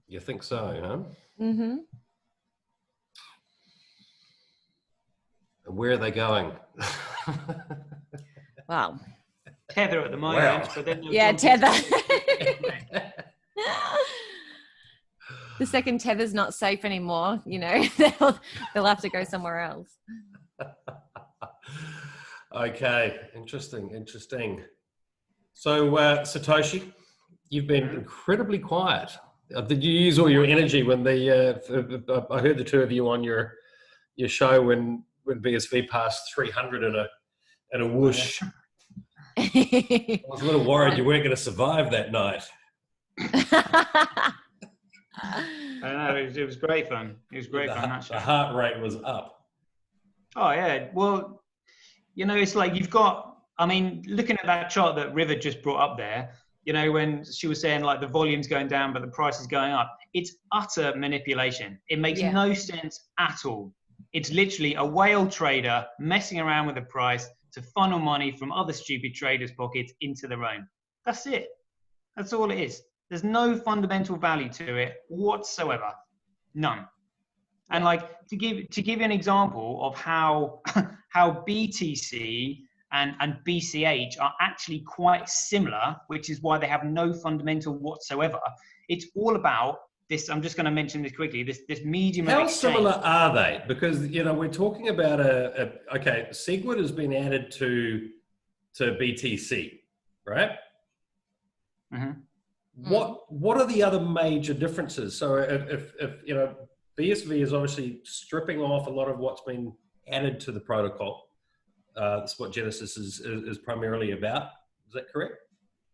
You think so, huh? Mm-hmm. And where are they going? Wow. Tether at the moment, but then Tether. The second Tether's not safe anymore, you know, they'll have to go somewhere else. Okay, interesting. So, Satoshi, you've been incredibly quiet. Did you use all your energy when I heard the two of you on your show when BSV passed 300 in a whoosh. I was a little worried you weren't going to survive that night. I know, it was great fun. It was great fun. The heart rate was up. Oh, yeah. Well, you know, it's like you've got, I mean, looking at that chart that River just brought up there, you know, when she was saying like the volume's going down, but the price is going up, it's utter manipulation. It makes no sense at all. It's literally a whale trader messing around with the price to funnel money from other stupid traders' pockets into their own. That's it. That's all it is. There's no fundamental value to it whatsoever. None. And like to give you an example of how BTC and BCH are actually quite similar, which is why they have no fundamental whatsoever. It's all about this. I'm just going to mention this quickly. This medium of exchange. How similar are they? Because you know we're talking about okay, Segwit has been added to BTC, right? Mm-hmm. What are the other major differences? So if you know BSV is obviously stripping off a lot of what's been added to the protocol. That's what Genesis is primarily about. Is that correct?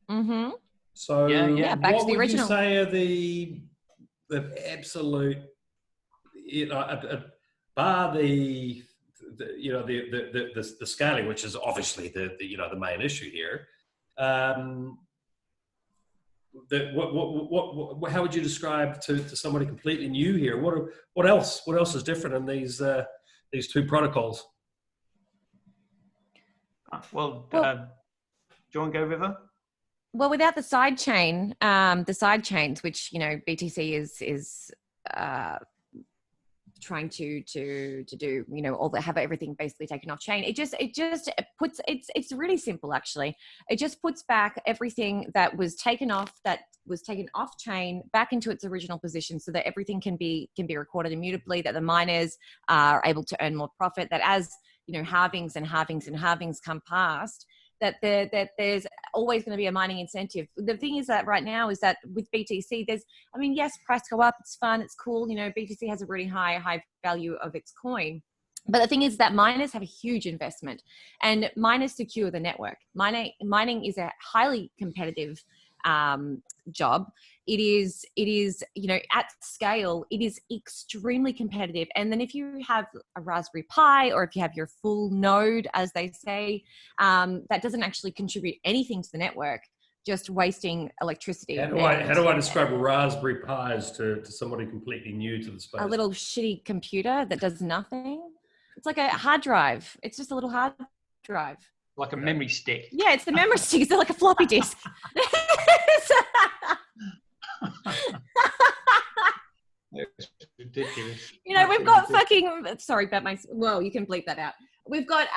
Mm-hmm. So back to the original. Would you say are the absolute, you know, bar the you know the scaling, which is obviously the you know the main issue here. How would you describe to somebody completely new here? What else is different in these two protocols? Well, do you want to go, River? Well, without the side chain, the side chains, which you know BTC is trying to do, you know, all that, have everything basically taken off chain. It just puts it's really simple actually. It just puts back everything that was taken off chain back into its original position, so that everything can be recorded immutably. That the miners are able to earn more profit. That as you know, halvings come past, that there's always going to be a mining incentive. The thing is that right now is that with BTC, yes, price go up, it's fun, it's cool. You know, BTC has a really high value of its coin. But the thing is that miners have a huge investment, and miners secure the network. Mining is a highly competitive job. It is, you know, at scale, it is extremely competitive. And then if you have a Raspberry Pi, or if you have your full node, as they say, that doesn't actually contribute anything to the network, just wasting electricity. How do I describe Raspberry Pis to somebody completely new to the space? A little shitty computer that does nothing. It's like a hard drive. It's just a little hard drive. Like a memory stick. Yeah, it's the memory stick. It's like a floppy disk. It's ridiculous. You know, we've got fucking, sorry about well, you can bleep that out. We've got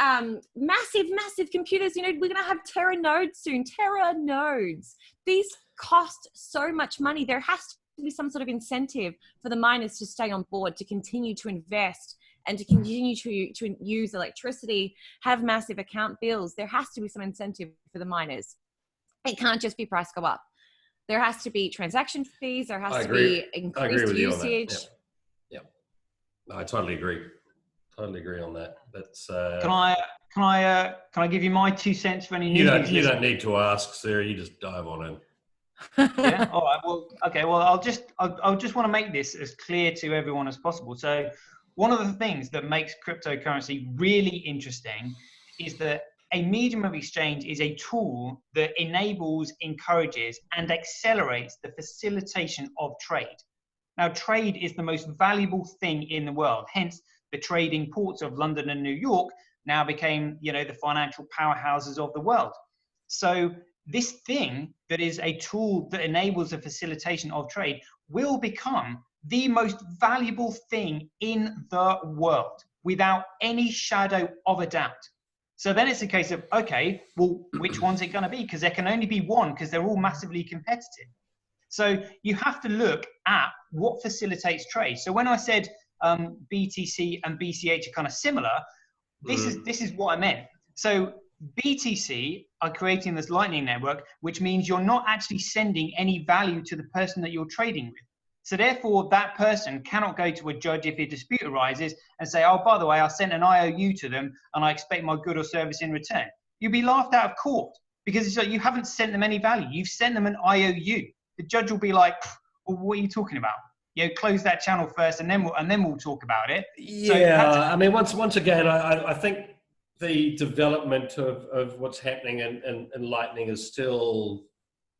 massive computers. You know, we're going to have Terra nodes soon. Terra nodes. These cost so much money. There has to be some sort of incentive for the miners to stay on board, to continue to invest, and to continue to use electricity, have massive account bills. There has to be some incentive for the miners. It can't just be price go up. There has to be transaction fees. There has to be increased usage. Yeah, I totally agree. Totally agree on that. That's. Can I give you my 2 cents for any news? You don't need to ask, Sarah. You just dive on in. Yeah. All right. Well, okay. Well, I'll just want to make this as clear to everyone as possible. So, one of the things that makes cryptocurrency really interesting is that a medium of exchange is a tool that enables, encourages, and accelerates the facilitation of trade. Now, trade is the most valuable thing in the world. Hence, the trading ports of London and New York now became, you know, the financial powerhouses of the world. So this thing that is a tool that enables the facilitation of trade will become the most valuable thing in the world without any shadow of a doubt. So then it's a case of, okay, well, which one's it going to be? Because there can only be one, because they're all massively competitive. So you have to look at what facilitates trade. So when I said BTC and BCH are kind of similar, this is what I meant. So BTC are creating this Lightning Network, which means you're not actually sending any value to the person that you're trading with. So therefore, that person cannot go to a judge if a dispute arises and say, oh, by the way, I sent an IOU to them and I expect my good or service in return. You'll be laughed out of court because it's like you haven't sent them any value. You've sent them an IOU. The judge will be like, well, what are you talking about? You know, close that channel first and then we'll talk about it. Yeah, so I mean, once again, I think the development of what's happening in Lightning is still,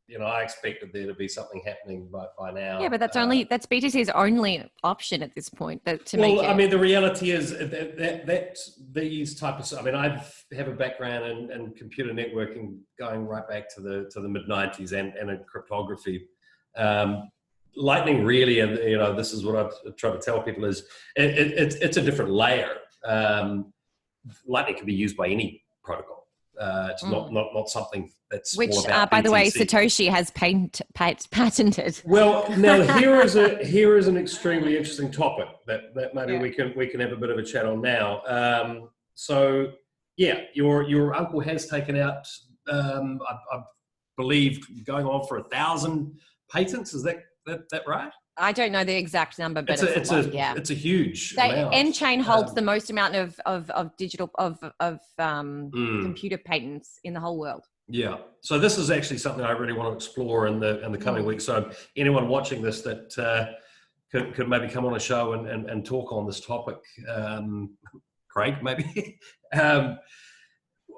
you know, I expected there to be something happening by now. Yeah, but that's BTC's only option at this point. I mean, the reality is that these types of, I mean, I have a background in computer networking going right back to the mid-90s and in cryptography. Lightning really, and you know, this is what I try to tell people is it's a different layer. Lightning can be used by any protocol. It's not something that's which, all about by the way, BTC. Satoshi has patented. Well, now here is an extremely interesting topic that maybe we can have a bit of a chat on now. So yeah, your uncle has taken out, I believe, going on for 1,000 patents. Is that right? I don't know the exact number, but it's a huge amount. N-Chain holds the most amount of digital computer patents in the whole world. Yeah, so this is actually something I really want to explore in the coming weeks. So anyone watching this that could maybe come on a show and talk on this topic, Craig, maybe.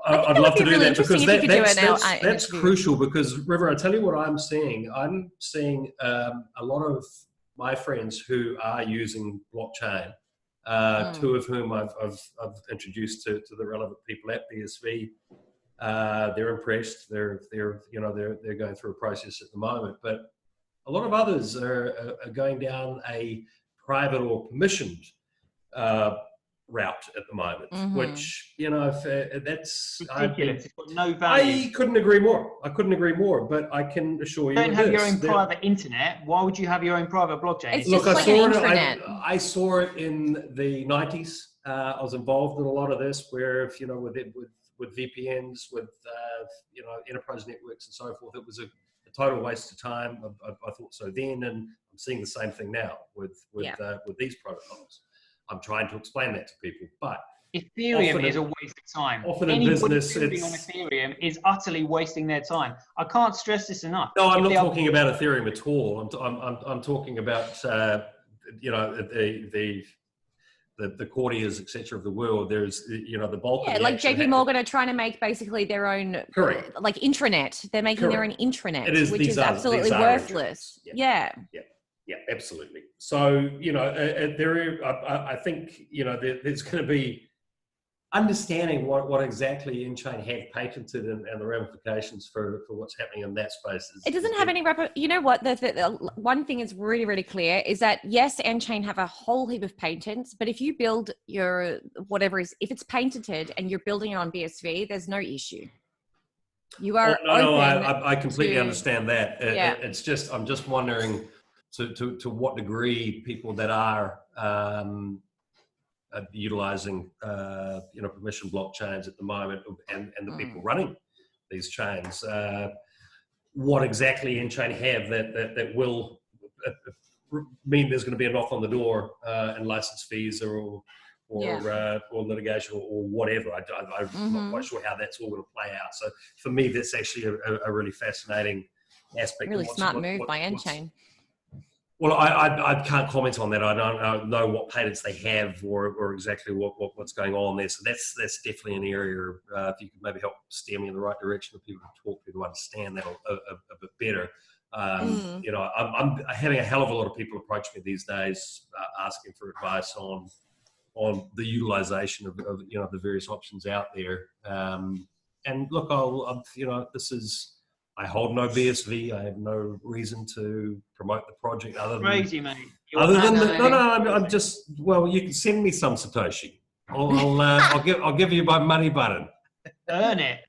I'd love to do that because that's crucial. Because River, I tell you what I'm seeing. I'm seeing a lot of my friends who are using blockchain. Two of whom I've introduced to the relevant people at BSV. They're impressed. They're going through a process at the moment. But a lot of others are going down a private or permissioned route at the moment, which, you know, that's ridiculous. It's got no value. I couldn't agree more, but I can assure you don't have your own private internet. Why would you have your own private blockchain? It's just like an intranet. I saw it in the 90s. I was involved in a lot of this where, you know, with VPNs, with you know, enterprise networks and so forth, it was a total waste of time. I thought so then, and I'm seeing the same thing now with these protocols. I'm trying to explain that to people, but Ethereum is a waste of time. Often in business, building on Ethereum is utterly wasting their time. I can't stress this enough. No, I'm not talking about Ethereum at all. I'm talking about you know, the courtiers, etc. of the world. There's, you know, the bulk. Yeah, like JP Morgan are trying to make basically their own, like intranet. They're making their own intranet, which is absolutely worthless. Yeah, absolutely. So, you know, I think, you know, there's going to be understanding what exactly N-Chain have patented and the ramifications for what's happening in that space. It doesn't have any you know what, the one thing is really, really clear is that yes, N-Chain have a whole heap of patents, but if you build your whatever is, if it's patented and you're building it on BSV, there's no issue. You are I completely understand that. It's just, I'm just wondering to what degree people that are utilizing you know, permission blockchains at the moment, and the people running these chains, what exactly N-Chain have that will mean there's going to be a knock on the door and license fees or litigation or whatever. I'm not quite sure how that's all going to play out. So for me, that's actually a really fascinating aspect. Really smart move by N-Chain. Well, I can't comment on that. I don't know what patents they have or exactly what's going on there. So that's definitely an area. If you could maybe help steer me in the right direction, for people to talk to understand that a bit better. You know, I'm having a hell of a lot of people approach me these days asking for advice on the utilization of you know, the various options out there. And look, you know, this is. I hold no BSV. I have no reason to promote the project other than crazy, mate. I'm just, well, you can send me some Satoshi. I'll give you my money button. Earn it.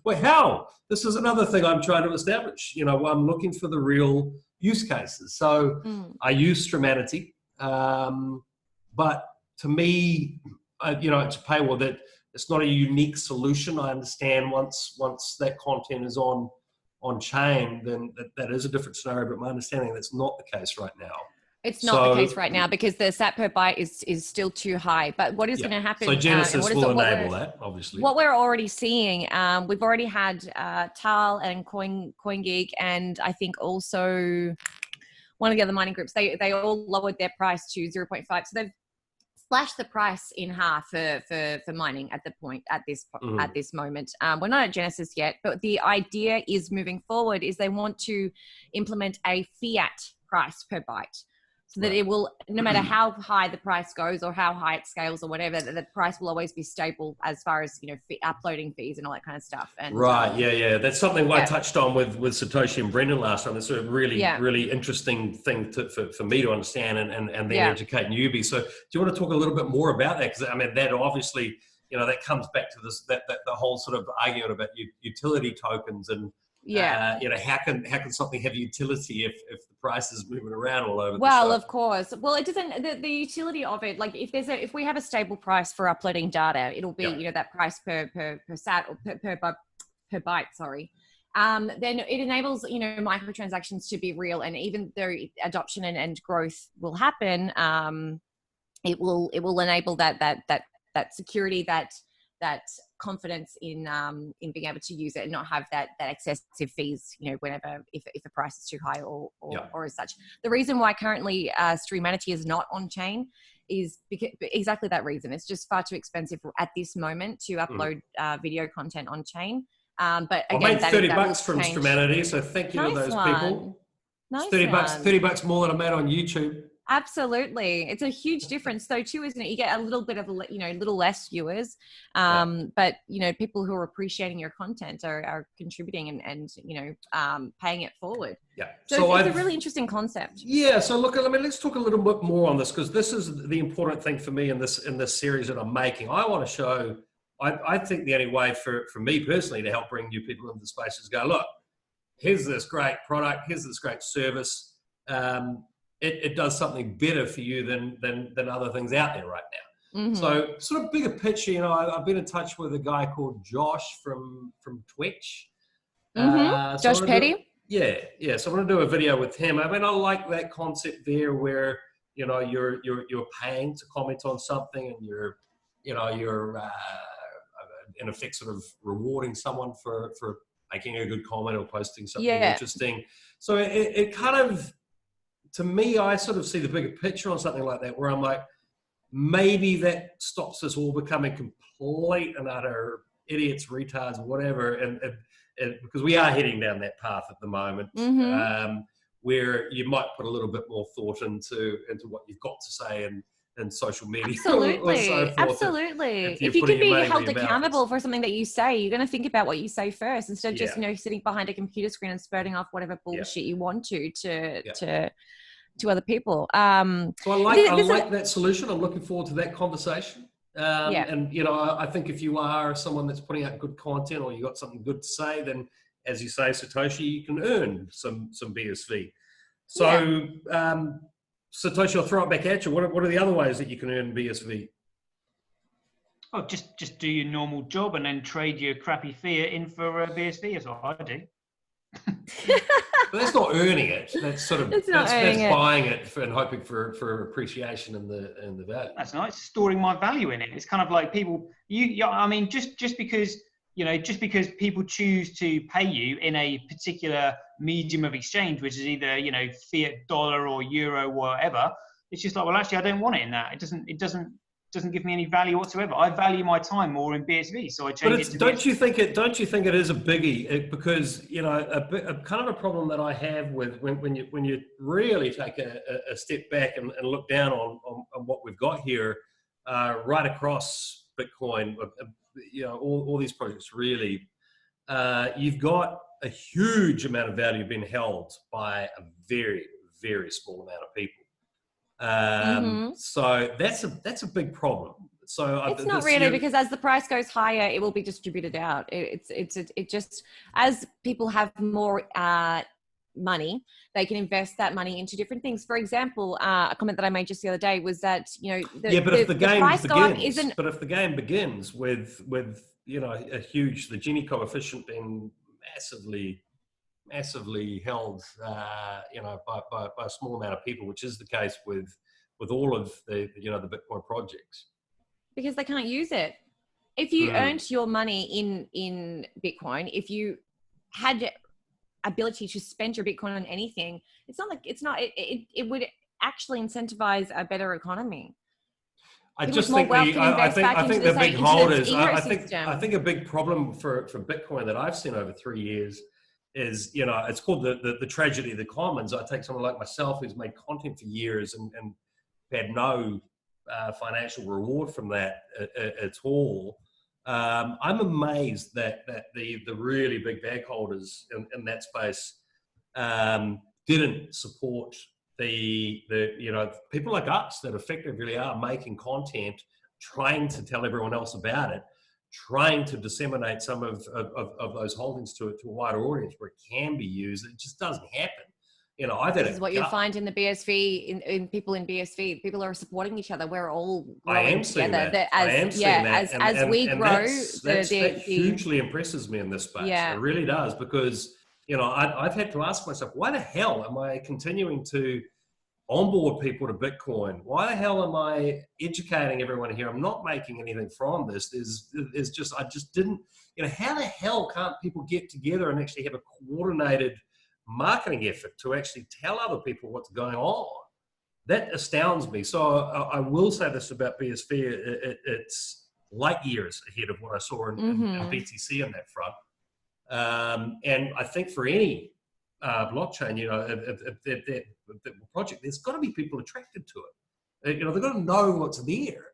Well, how? This is another thing I'm trying to establish. You know, I'm looking for the real use cases. So I use Stramanity, but to me, you know, it's a paywall that it's not a unique solution. I understand once that content is on chain, then that is a different scenario. But my understanding that's not the case right now. It's not the case right now because the sat per byte is still too high. But what is going to happen? So Genesis will enable that, obviously. What we're already seeing, we've already had Tal and CoinGeek, and I think also one of the other mining groups. They all lowered their price to 0.5. So they've slashed the price in half for mining at this moment. We're not at Genesis yet, but the idea is moving forward is they want to implement a fiat price per byte. So that it will, no matter how high the price goes or how high it scales or whatever, the price will always be stable as far as, uploading fees and all that kind of stuff. And yeah. That's something I touched on with Satoshi and Brendan last time. It's a really interesting thing for me to understand and then educate newbies. So do you want to talk a little bit more about that? Because I mean, that obviously, that comes back to this, the whole sort of argument about utility tokens and, how can something have utility if the price is moving around all over? Well, of course. Well, it doesn't. The utility of it, like if we have a stable price for uploading data, it'll be that price per sat or per byte. Sorry. Then it enables microtransactions to be real, and even though adoption and growth will happen, it will enable that security, that confidence in being able to use it and not have that excessive fees, whenever if the price is too high or as such. The reason why currently Streamanity is not on chain is because exactly that reason. It's just far too expensive at this moment to upload video content on chain. But again, I made $30 from Streamanity, so thank you to those people. Nice. $30 more than I made on YouTube. Absolutely. It's a huge difference though too, isn't it? You get a little bit of, little less viewers, but, people who are appreciating your content are contributing and paying it forward. Yeah. So it's a really interesting concept. Yeah. So look, let's talk a little bit more on this, because this is the important thing for me in this series that I'm making. I want to show, I think the only way for me personally to help bring new people into the space is go, look, here's this great product, here's this great service. It does something better for you than other things out there right now. Mm-hmm. So sort of bigger picture, I've been in touch with a guy called Josh from Twitch. Mm-hmm. Josh Petty? Yeah. So I'm going to do a video with him. I mean, I like that concept there where, you're paying to comment on something and you're in effect sort of rewarding someone for making a good comment or posting something interesting. So it kind of, to me, I sort of see the bigger picture on something like that, where I'm like, maybe that stops us all becoming complete and utter idiots, retards, whatever, and because we are heading down that path at the moment, where you might put a little bit more thought into what you've got to say and social media. Absolutely. If you can be held accountable for something that you say, you're going to think about what you say first, instead of just sitting behind a computer screen and spurting off whatever bullshit you want to other people. So I like that solution. I'm looking forward to that conversation. And I think if you are someone that's putting out good content or you got something good to say, then as you say, Satoshi, you can earn some BSV. So Satoshi, I'll throw it back at you. What are the other ways that you can earn BSV? Oh, just do your normal job and then trade your crappy fiat in for BSV is what I do. But that's not earning it. That's sort of that's buying it and hoping for appreciation in the value. That's nice. Storing my value in it. It's kind of like people. I mean, just because people choose to pay you in a particular medium of exchange, which is either fiat dollar or euro or whatever. It's just like, well, actually, I don't want it in that. It doesn't give me any value whatsoever. I value my time more in BSV, so I change it to don't you think it is a biggie? Because a kind of a problem that I have with when you really take a step back and look down on what we've got here, right across Bitcoin, all these projects really, you've got a huge amount of value being held by a very, very small amount of people. So that's a big problem. So it's not really, because as the price goes higher, it will be distributed out. It just, as people have more money, they can invest that money into different things. For example, a comment that I made just the other day was that, if the game price go up but if the game begins with a huge, the Gini coefficient being massively held, by a small amount of people, which is the case with all of the Bitcoin projects, because they can't use it. If you earned your money in Bitcoin, if you had ability to spend your Bitcoin on anything, it would actually incentivize a better economy. I think the big holders, I think a big problem for Bitcoin that I've seen over 3 years is, it's called the tragedy of the commons. I take someone like myself who's made content for years and had no financial reward from that at all. I'm amazed that the really big bag holders in that space didn't support the people like us that effectively are making content, trying to tell everyone else about it, trying to disseminate some of those holdings to a wider audience where it can be used. It just doesn't happen. This is what you'll find in the BSV, in people in BSV. People are supporting each other. We're all growing together. As we grow, that hugely impresses me in this space. It really does, because I've had to ask myself, why the hell am I continuing to onboard people to Bitcoin? Why the hell am I educating everyone here? I'm not making anything from this. I just didn't. How the hell can't people get together and actually have a coordinated marketing effort to actually tell other people what's going on? That astounds me. So I will say this about BSV: it's light years ahead of what I saw in BTC on that front. And I think for any blockchain, the project, there's got to be people attracted to it. They've got to know what's there.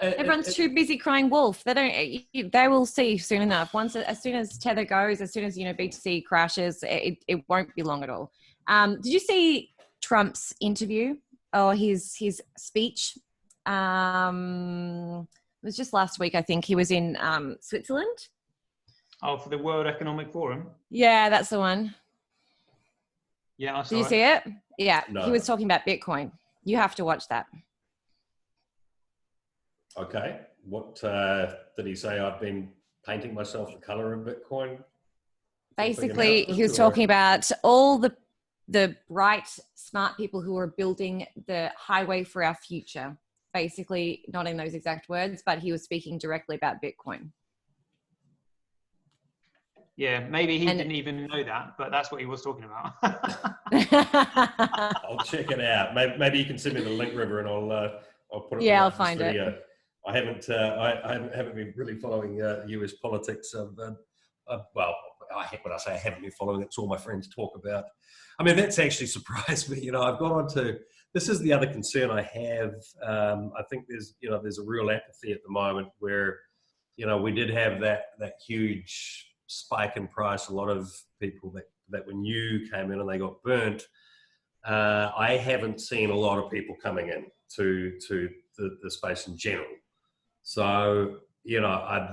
Everyone's too busy crying wolf. They will see soon enough. As soon as Tether goes, as soon as BTC crashes, it won't be long at all. Did you see Trump's interview or his speech? It was just last week, I think. He was in Switzerland. Oh, for the World Economic Forum? Yeah, that's the one. Yeah, I saw Did you see it? Yeah, no. He was talking about Bitcoin. You have to watch that. Okay. What did he say? I've been painting myself the color of Bitcoin? Basically, he was talking about all the bright, smart people who are building the highway for our future. Basically, not in those exact words, but he was speaking directly about Bitcoin. Yeah, maybe he didn't even know that, but that's what he was talking about. I'll check it out. Maybe you can send me the link, River, and I'll put it. Yeah, I'll find it. I haven't been really following US politics. When I say I haven't been following it, it's all my friends talk about. I mean, that's actually surprised me. I've gone on to. This is the other concern I have. I think there's a real apathy at the moment where, we did have that huge spike in price. A lot of people that were new came in and they got burnt. I haven't seen a lot of people coming in to the space in general. So, I'm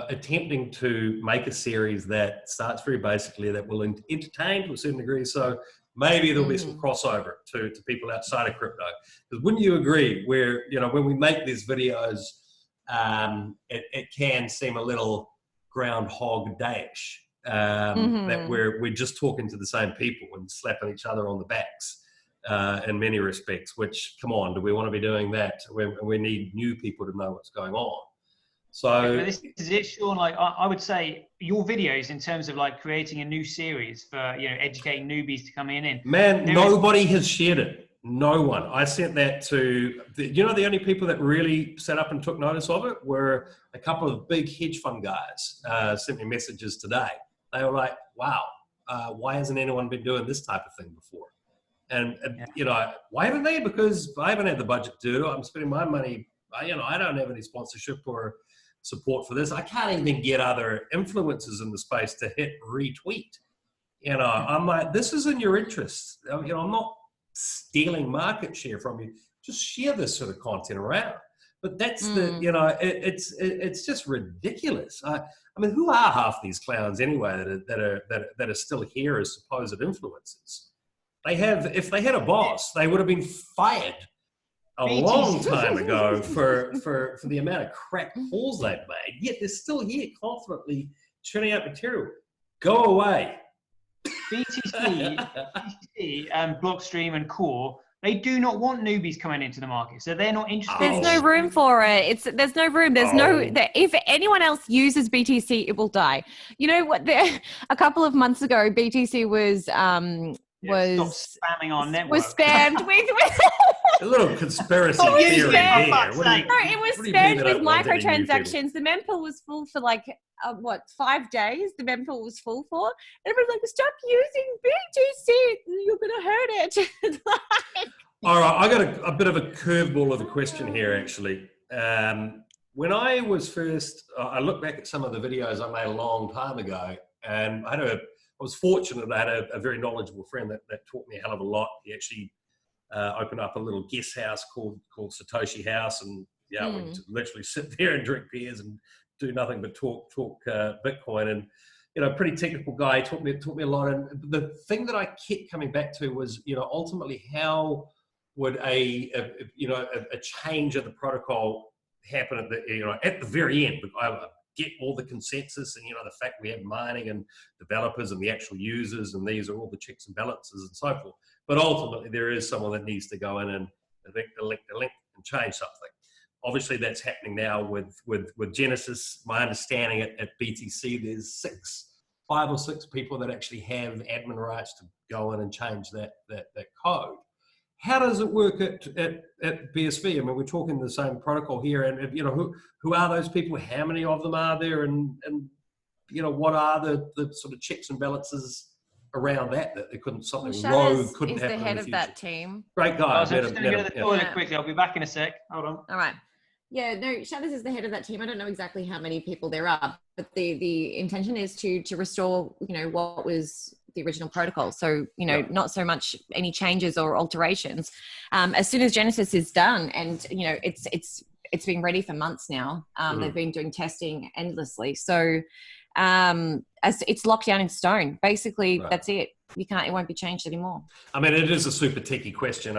attempting to make a series that starts very basically, that will entertain to a certain degree. So maybe there'll be some crossover to people outside of crypto. Because wouldn't you agree, where, when we make these videos, it can seem a little Groundhog Day-ish, that we're just talking to the same people and slapping each other on the backs in many respects, which, come on, do we want to be doing that? We need new people to know what's going on. So this is it, Sean. Like I would say, your videos in terms of like creating a new series for educating newbies to come in. Man, nobody has shared it. No one. I sent that to the only people that really sat up and took notice of it were a couple of big hedge fund guys. Sent me messages today. They were like, "Wow, why hasn't anyone been doing this type of thing before?" And why haven't they? Because I haven't had the budget to do it. I'm spending my money. I don't have any sponsorship or support for this. I can't even get other influencers in the space to hit retweet. I'm like, this is in your interest. I'm not stealing market share from you. Just share this sort of content around. But that's the, you know, it's just ridiculous. I mean, who are half these clowns anyway that are still here as supposed influencers? They have, if they had a boss, they would have been fired a long time ago for the amount of crap calls they've made. Yet they're still here confidently churning out material. Go away. BTC, Blockstream and Core, they do not want newbies coming into the market, so they're not interested. There's no room for it. There's no room. There's no. If anyone else uses BTC, it will die. You know what? A couple of months ago, BTC was stop spamming our network. Was spammed with a little conspiracy theory there. It was spammed with microtransactions. The mempool was full for like 5 days. The mempool was full for. Everyone's like, stop using BTC. You're gonna hurt it. All right, I got a bit of a curveball of a question here actually. When I was first, I look back at some of the videos I made a long time ago, and I was fortunate. I had a very knowledgeable friend that taught me a hell of a lot. He actually opened up a little guest house called Satoshi House, and we literally sit there and drink beers and do nothing but talk Bitcoin. And you know, pretty technical guy. He taught me a lot. And the thing that I kept coming back to was, you know, ultimately how would a change of the protocol happen at the very end? Get all the consensus and, you know, the fact we have mining and developers and the actual users, and these are all the checks and balances and so forth. But ultimately there is someone that needs to go in and link the link and change something. Obviously that's happening now with Genesis. My understanding at BTC, there's 5 or 6 people that actually have admin rights to go in and change that code. How does it work at BSV? I mean, we're talking the same protocol here, and you know, who are those people? How many of them are there? And you know, what are the sort of checks and balances around that they couldn't, something rogue couldn't happen in the future? Is the head of that team. Great guy. I'm just going to go to the toilet quickly. I'll be back in a sec. Hold on. All right. Yeah, no, Shadows is the head of that team. I don't know exactly how many people there are, but the intention is to restore, you know, what was the original protocol. So, you know, not so much any changes or alterations. As soon as Genesis is done, and, you know, it's been ready for months now. They've been doing testing endlessly. So as it's locked down in stone, basically, that's it. It won't be changed anymore. I mean, it is a super techie question.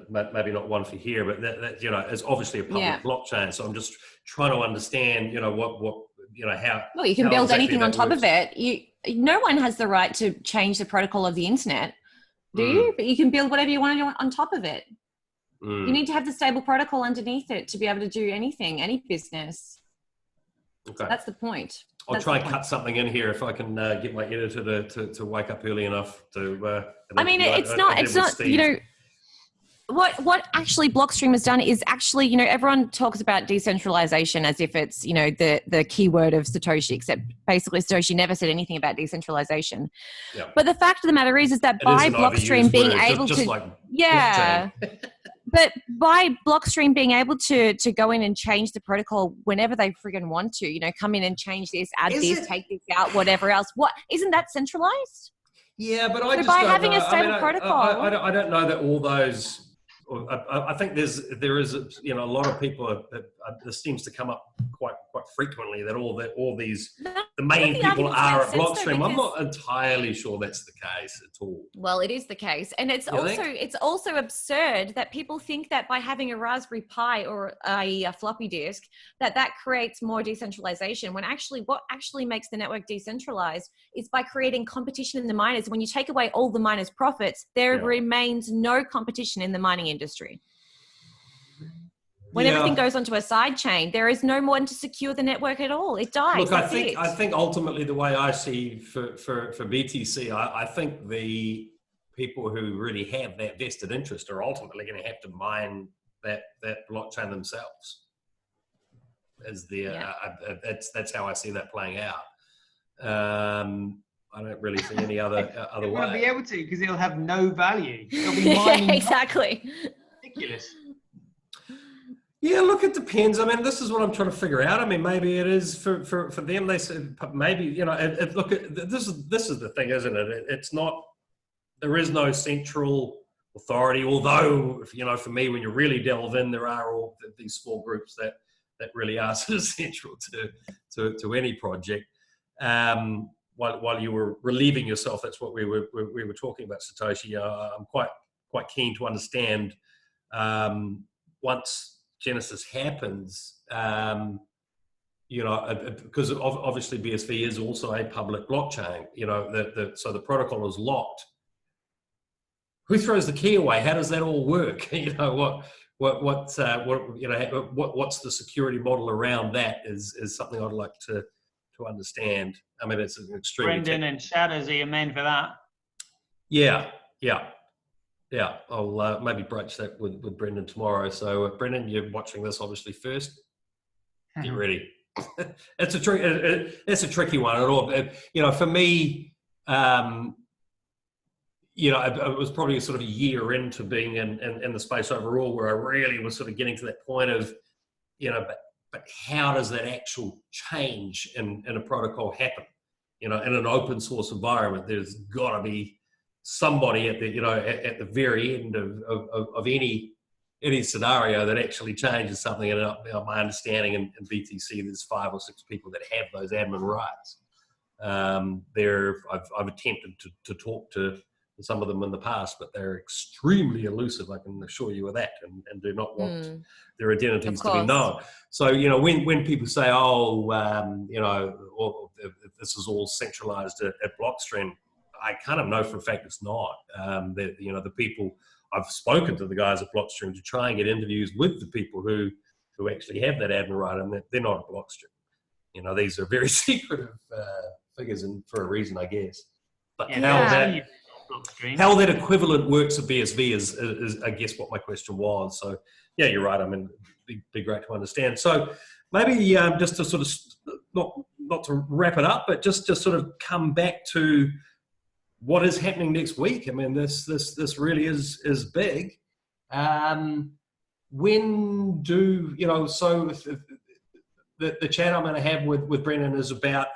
Maybe not one for here, but that you know, is obviously a public blockchain. So I'm just trying to understand, you know, what you know, how. Well, you can build exactly anything on top of it. No one has the right to change the protocol of the internet, do you? But you can build whatever you want on top of it. You need to have the stable protocol underneath it to be able to do anything, any business. Okay, that's the point. I'll try and cut something in here if I can get my editor to wake up early enough to. I mean, it's not. You know, what actually Blockstream has done is actually, you know, everyone talks about decentralization as if it's, you know, the keyword of Satoshi, except basically Satoshi never said anything about decentralization. Yeah. But the fact of the matter is that by Blockstream being able to, but by Blockstream being able to go in and change the protocol whenever they friggin' want to, you know, come in and change this, add this, take this out, whatever else. What isn't that centralized? Yeah, but I just by having a stable protocol, I don't know that all those. I think there is you know, a lot of people. This seems to come up quite frequently that all these the main people are at Blockstream. I'm not entirely sure that's the case at all. Well, it is the case, and it's also absurd that people think that by having a Raspberry Pi or a floppy disk that creates more decentralization. When actually, what actually makes the network decentralized is by creating competition in the miners. When you take away all the miners' profits, there remains no competition in the mining industry. When everything goes onto a side chain, there is no one to secure the network at all. It dies. Look, I think ultimately the way I see for BTC, I think the people who really have that vested interest are ultimately going to have to mine that blockchain themselves. As that's how I see that playing out. I don't really see any other way. They won't be able to because it'll have no value. It'll be mining. Exactly. Ridiculous. Yeah, look, it depends. I mean, this is what I'm trying to figure out. I mean, maybe it is for them. They said maybe, you know. Look, this is the thing, isn't it? It's not. There is no central authority. Although, you know, for me, when you really delve in, there are all these small groups that really are sort of central to any project. While you were relieving yourself, that's what we were talking about, Satoshi. I'm quite keen to understand, once Genesis happens, you know, because obviously BSV is also a public blockchain. You know, so the protocol is locked. Who throws the key away? How does that all work? You know, what's the security model around that is something I'd like to understand. I mean, it's an extreme. Brendan and Shadows are your men for that. Yeah. I'll maybe broach that with Brendan tomorrow. So Brendan, you're watching this obviously first. Get ready. It's a tricky one at all. You know, for me, you know, it was probably sort of a year into being in the space overall where I really was sort of getting to that point of, you know, but how does that actual change in a protocol happen? You know, in an open source environment, there's got to be somebody at the, you know, at the very end of any scenario that actually changes something. And my understanding in BTC, there's 5 or 6 people that have those admin rights. I've attempted to talk to some of them in the past, but they're extremely elusive, I can assure you of that, and do not want their identities to be known. So, you know, when people say, you know, this is all centralized at Blockstream, I kind of know for a fact it's not. That, you know, the people, I've spoken to the guys at Blockstream to try and get interviews with the people who actually have that admin right, and they're not at Blockstream. You know, these are very secretive figures, and for a reason, I guess. But how that equivalent works at BSV is I guess what my question was. So yeah, you're right. I mean, it'd be great to understand. So maybe just to sort of not to wrap it up, but just to sort of come back to what is happening next week. I mean, this really is big. When do, you know, so the chat I'm going to have with Brendan is about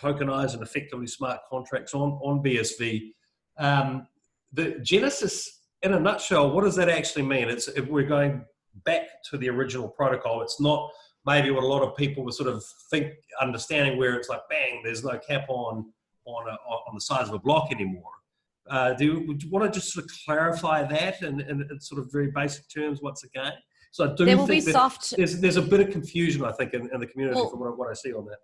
tokenized and effectively smart contracts on BSV. The Genesis, in a nutshell, what does that actually mean? If we're going back to the original protocol. It's not maybe what a lot of people would sort of understanding, where it's like, bang, there's no cap on the size of a block anymore. Do you want to just sort of clarify that in sort of very basic terms once again? So I do there will think be soft. There's a bit of confusion, I think, in the community from what I see on that.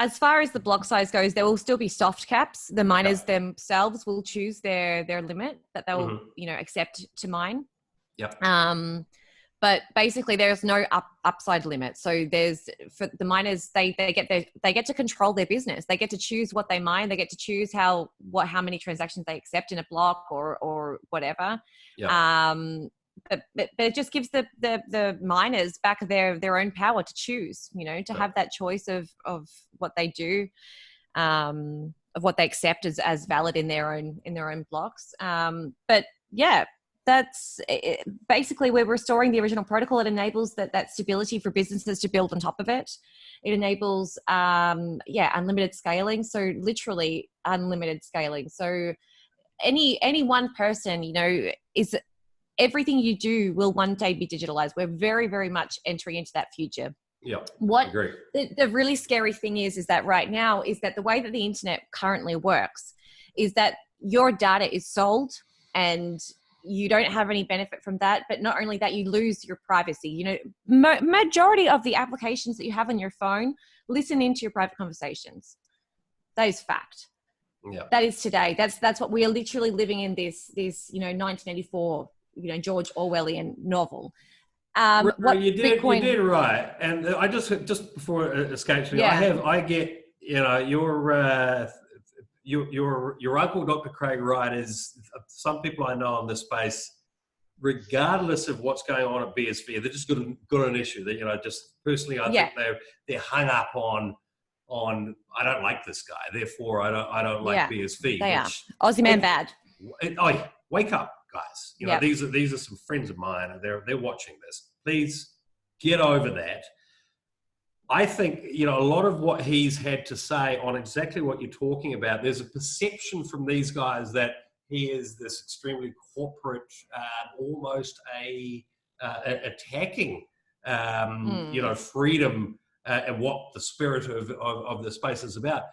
As far as the block size goes, there will still be soft caps. The miners themselves will choose their limit that they will, you know, accept to mine. Yep. But basically, there's no upside limit. So there's, for the miners, they get to control their business. They get to choose what they mine. They get to choose how many transactions they accept in a block or whatever. Yep. But it just gives the miners back their own power to choose, you know, to have that choice of what they do, of what they accept as valid in their own blocks. But yeah, that's basically, we're restoring the original protocol. It enables that stability for businesses to build on top of it. It enables unlimited scaling. So literally unlimited scaling. So any one person, you know, is everything you do will one day be digitalized. We're very, very much entering into that future. Yeah. What the really scary thing is that right now is that the way that the internet currently works is that your data is sold and you don't have any benefit from that. But not only that, you lose your privacy. You know, majority of the applications that you have on your phone listen into your private conversations. That is fact. Yeah. That is today. That's what we are literally living in, this, you know, 1984, you know, George Orwellian novel. You did right. And I just before it escapes me, I get, you know, your uncle, Dr. Craig Wright, is, some people I know in this space, regardless of what's going on at BSV, they're just got an issue that, you know, just personally, I think they're hung up on I don't like this guy, therefore I don't like BSV. They are Aussie man bad. Wake up, guys. You know, these are some friends of mine, and they're watching this. Please get over that. I think, you know, a lot of what he's had to say on exactly what you're talking about, there's a perception from these guys that he is this extremely corporate, almost attacking, freedom and what the spirit of the space is about.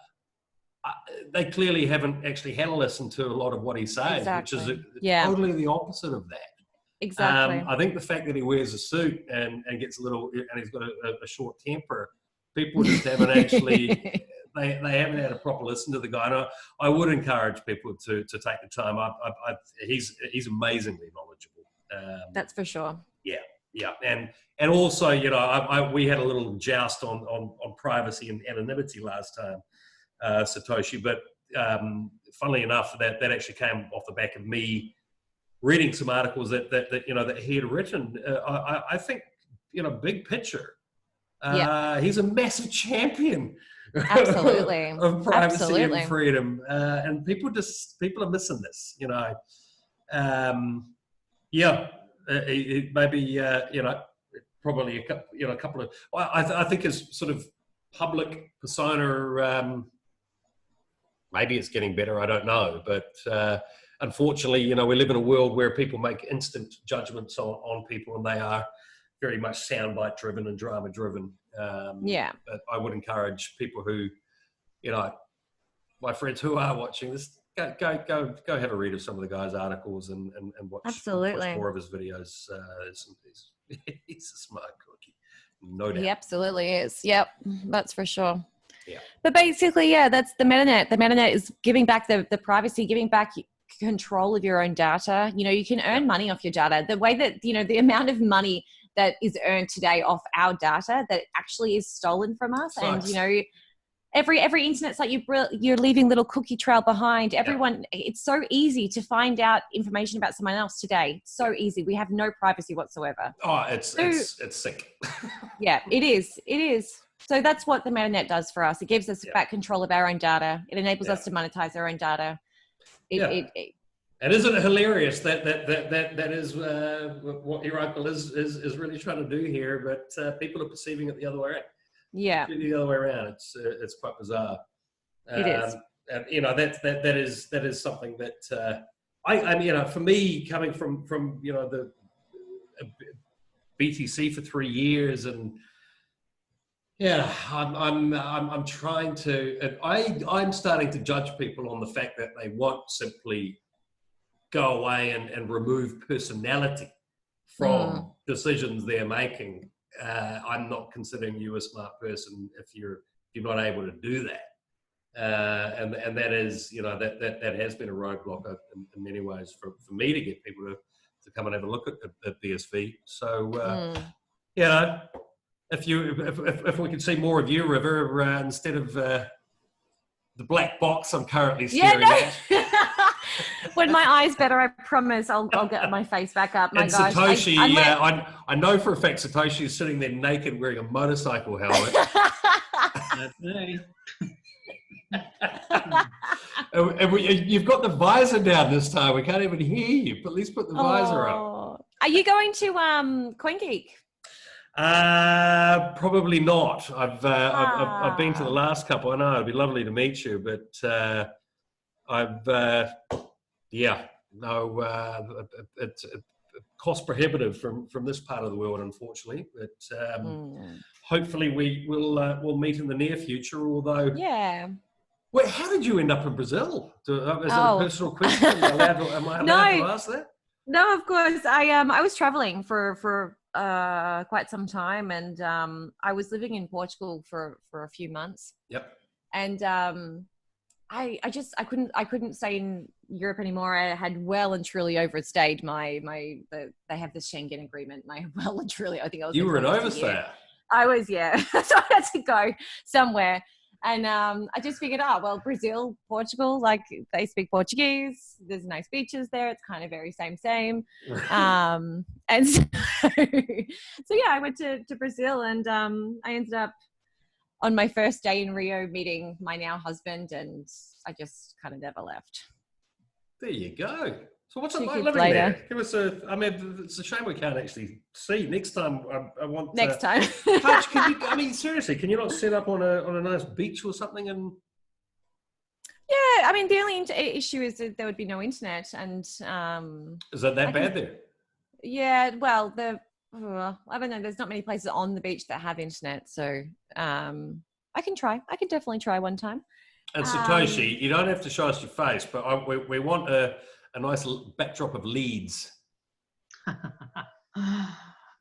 They clearly haven't actually had a listen to a lot of what he says, which is totally the opposite of that. Exactly. I think the fact that he wears a suit and gets a little, and he's got a short temper, people just haven't actually, they haven't had a proper listen to the guy. And I would encourage people to take the time. He's amazingly knowledgeable. That's for sure. Yeah, and also, we had a little joust on privacy and anonymity last time, Satoshi. But funnily enough, that actually came off the back of me reading some articles that he had written. I think, big picture, he's a massive champion. Absolutely. of privacy and freedom, and people are missing this. Maybe probably a couple of. I think his sort of public persona. Maybe it's getting better. I don't know, but unfortunately, we live in a world where people make instant judgments on people, and they are very much soundbite driven and drama driven. But I would encourage people who, my friends who are watching this, go have a read of some of the guy's articles and watch more of his videos. He's a smart cookie, no doubt. He absolutely is. Yep, that's for sure. Yeah. But basically, that's the MetaNet. The MetaNet is giving back the privacy, giving back control of your own data. You can earn money off your data. The way that, the amount of money that is earned today off our data that actually is stolen from us. Sucks. And, every internet site you're leaving little cookie trail behind. Everyone, it's so easy to find out information about someone else today. So easy. We have no privacy whatsoever. Oh, it's sick. Yeah, it is. So that's what the MetaNet does for us. It gives us back control of our own data. It enables us to monetize our own data. And isn't it hilarious that is what your uncle is really trying to do here, but people are perceiving it the other way around. Yeah, the other way around. It's quite bizarre. It is, and that is something that I for me, coming from the BTC for 3 years, and I'm trying to. I'm starting to judge people on the fact that they won't simply go away and remove personality from decisions they're making. I'm not considering you a smart person if you're not able to do that, and that is that has been a roadblock in many ways for me to get people to come and have a look at BSV. So if we could see more of you, River, instead of the black box I'm currently staring at. When my eyes better, I promise I'll get my face back up. My gosh. Satoshi, I know for a fact Satoshi is sitting there naked wearing a motorcycle helmet. That's me. And you've got the visor down this time. We can't even hear you. But at least put the visor up. Are you going to CoinGeek? Probably not. I've been to the last couple. I know it'd be lovely to meet you, but it's cost prohibitive from this part of the world, unfortunately. But hopefully we'll meet in the near future. Although, wait, how did you end up in Brazil? Is it a personal question? Am I allowed to ask that? No, of course. I was traveling for quite some time, and I was living in Portugal for a few months. Yep. And I couldn't stay in Europe anymore. I had well and truly overstayed they have this Schengen agreement, and I well and truly, I think I was. You were an overstayer. I was, yeah. So I had to go somewhere. And I just figured, Brazil, Portugal, like they speak Portuguese. There's nice beaches there. It's kind of very same. And so I went to Brazil, and I ended up on my first day in Rio meeting my now husband, and I just kind of never left. There you go. So what's it like living there? Give us it's a shame we can't actually see. Next time, I want. Next time. Hutch, seriously, can you not set up on a nice beach or something? And Yeah, I mean, the only issue is that there would be no internet, and is that bad there? Yeah, well, I don't know. There's not many places on the beach that have internet, so I can try. I can definitely try one time. And Satoshi, you don't have to show us your face, but we want a nice backdrop of leads.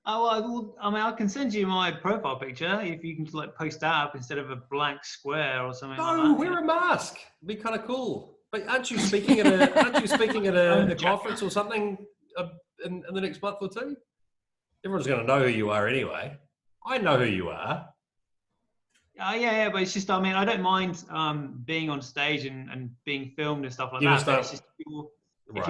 Oh, I mean, I can send you my profile picture if you can like post that up instead of a blank square or something like that. No, wear a mask. It'd be kind of cool. But aren't you speaking at a conference or something in the next month or two? Everyone's going to know who you are anyway. I know who you are. Yeah, but it's just, I mean, I don't mind being on stage and being filmed and stuff like that. But it's just if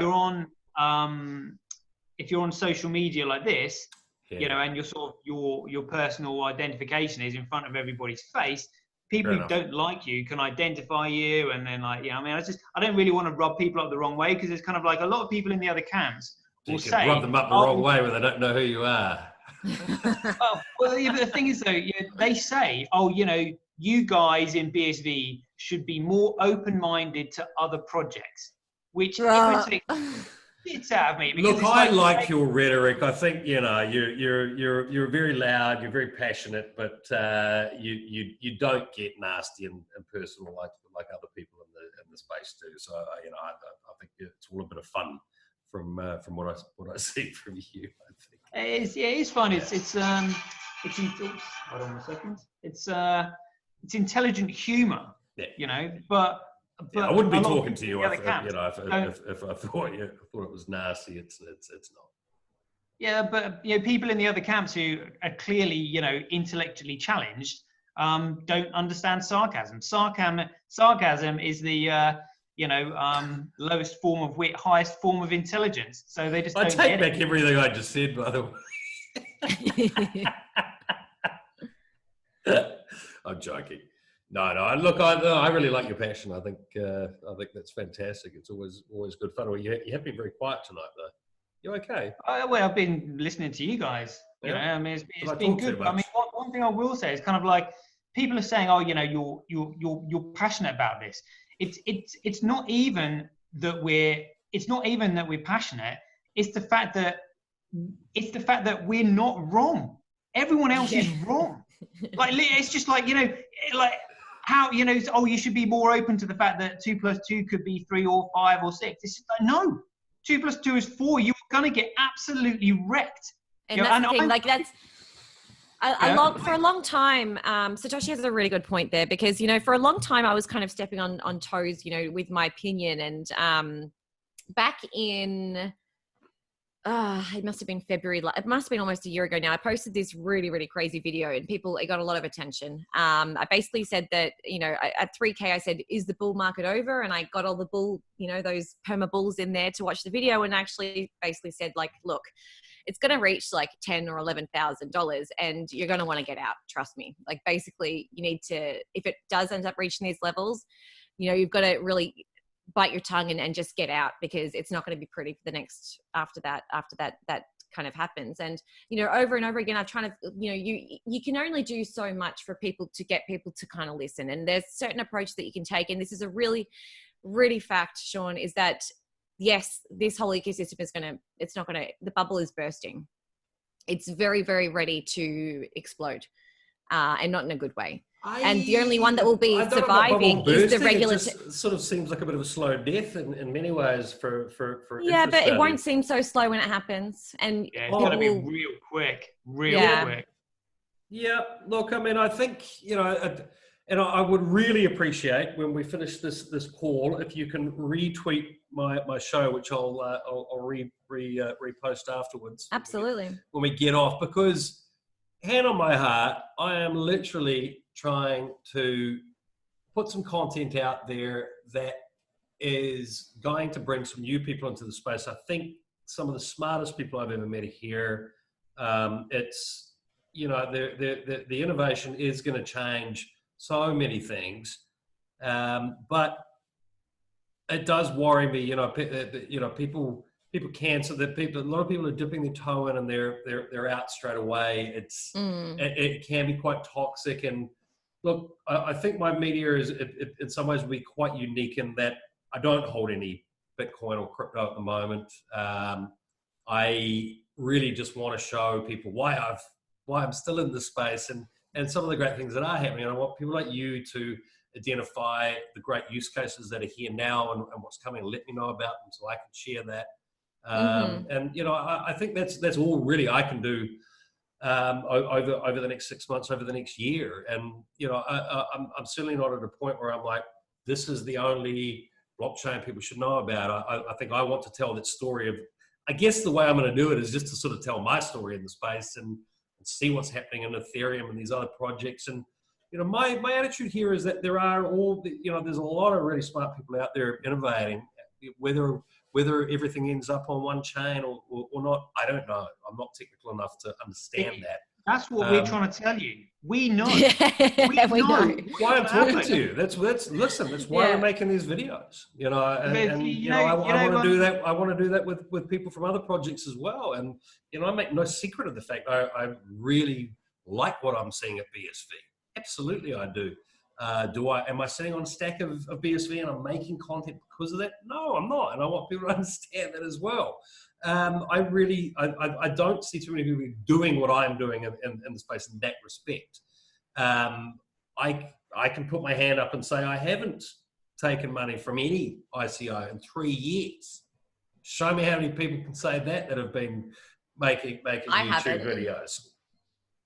you're on social media like this, you know, and your personal identification is in front of everybody's face, people who don't like you can identify you, and then like, I mean, I don't really want to rub people up the wrong way, because it's kind of like a lot of people in the other camps will say, rub them up the wrong way when they don't know who you are. well, yeah, but the thing is though, they say, you guys in BSV should be more open-minded to other projects, which it's out of me. Look, I like your rhetoric. I think you're very loud, you're very passionate, but you don't get nasty and personal like other people in the space do. So I think it's all a bit of fun from what I see from you. I think it's fun. Hold on a second. It's intelligent humor. Yeah. But I wouldn't be talking to you if I thought it was nasty. It's not. Yeah, but people in the other camps who are clearly intellectually challenged don't understand sarcasm. Sarcasm is the lowest form of wit, highest form of intelligence. So they just. I take back everything I just said, by the way. I'm joking. No. Look, I really like your passion. I think that's fantastic. It's always good fun. Well, you have been very quiet tonight, though. You okay? Well, I've been listening to you guys. You know, I mean, it's been good. I mean, one thing I will say is kind of like people are saying, oh, you're passionate about this. It's not even that we're passionate. It's the fact that we're not wrong. Everyone else is wrong. Like, it's just like, like how, oh, you should be more open to the fact that 2 + 2 could be 3 or 5 or 6. It's just like, no, 2 + 2 is 4. You're going to get absolutely wrecked. And that's the thing, like that's, for a long time, Satoshi has a really good point there, because, for a long time I was kind of stepping on toes, with my opinion. And back in, it must have been February. It must have been almost a year ago now. I posted this really, really crazy video, and it got a lot of attention. I basically said that, at 3K, I said, is the bull market over? And I got all the bull, those perma bulls in there to watch the video, and actually basically said, like, look, it's going to reach like $10,000 or $11,000, and you're going to want to get out. Trust me. Like, basically you need to, if it does end up reaching these levels, you've got to really bite your tongue and just get out, because it's not going to be pretty for the next, after that kind of happens. And, over and over again, I'm trying to, you can only do so much for people to get people to kind of listen. And there's a certain approach that you can take. And this is a really, really fact, Sean, is that, yes, this whole ecosystem the bubble is bursting. It's very, very ready to explode, and not in a good way. And the only one that will be surviving is the regulatory. It sort of seems like a bit of a slow death in many ways for yeah, but it won't seem so slow when it happens. And it's going to be real quick. Yeah, look, I mean, I think, and I would really appreciate when we finish this call if you can retweet my show, which I'll repost afterwards. Absolutely. When we get off, because hand on my heart, I am literally trying to put some content out there that is going to bring some new people into the space. I think some of the smartest people I've ever met here. It's, the innovation is going to change so many things, but it does worry me. People cancel that. A lot of people are dipping their toe in and they're out straight away. It can be quite toxic, and Look, I think my media is, in some ways, will be quite unique in that I don't hold any Bitcoin or crypto at the moment. I really just want to show people why I'm still in this space and some of the great things that are happening. I want people like you to identify the great use cases that are here now and what's coming, and let me know about them so I can share that. And I think that's all really I can do over the next 6 months, over the next year. And I'm certainly not at a point where I'm like, this is the only blockchain people should know about. I think I want to tell that story of, I guess the way I'm going to do it is just to sort of tell my story in the space and see what's happening in Ethereum and these other projects. And my attitude here is that there are there's a lot of really smart people out there innovating. Whether everything ends up on one chain or not, I don't know. I'm not technical enough to understand that. That's what we're trying to tell you. We know. We know. Why I'm talking to you. That's why we're making these videos. I want to do that. I want to do that with people from other projects as well. And I make no secret of the fact I really like what I'm seeing at BSV. Absolutely, I do. Am I sitting on a stack of BSV and I'm making content because of that? No, I'm not. And I want people to understand that as well. I don't see too many people doing what I'm doing in the space in that respect. I can put my hand up and say I haven't taken money from any ICO in 3 years. Show me how many people can say that have been making YouTube videos.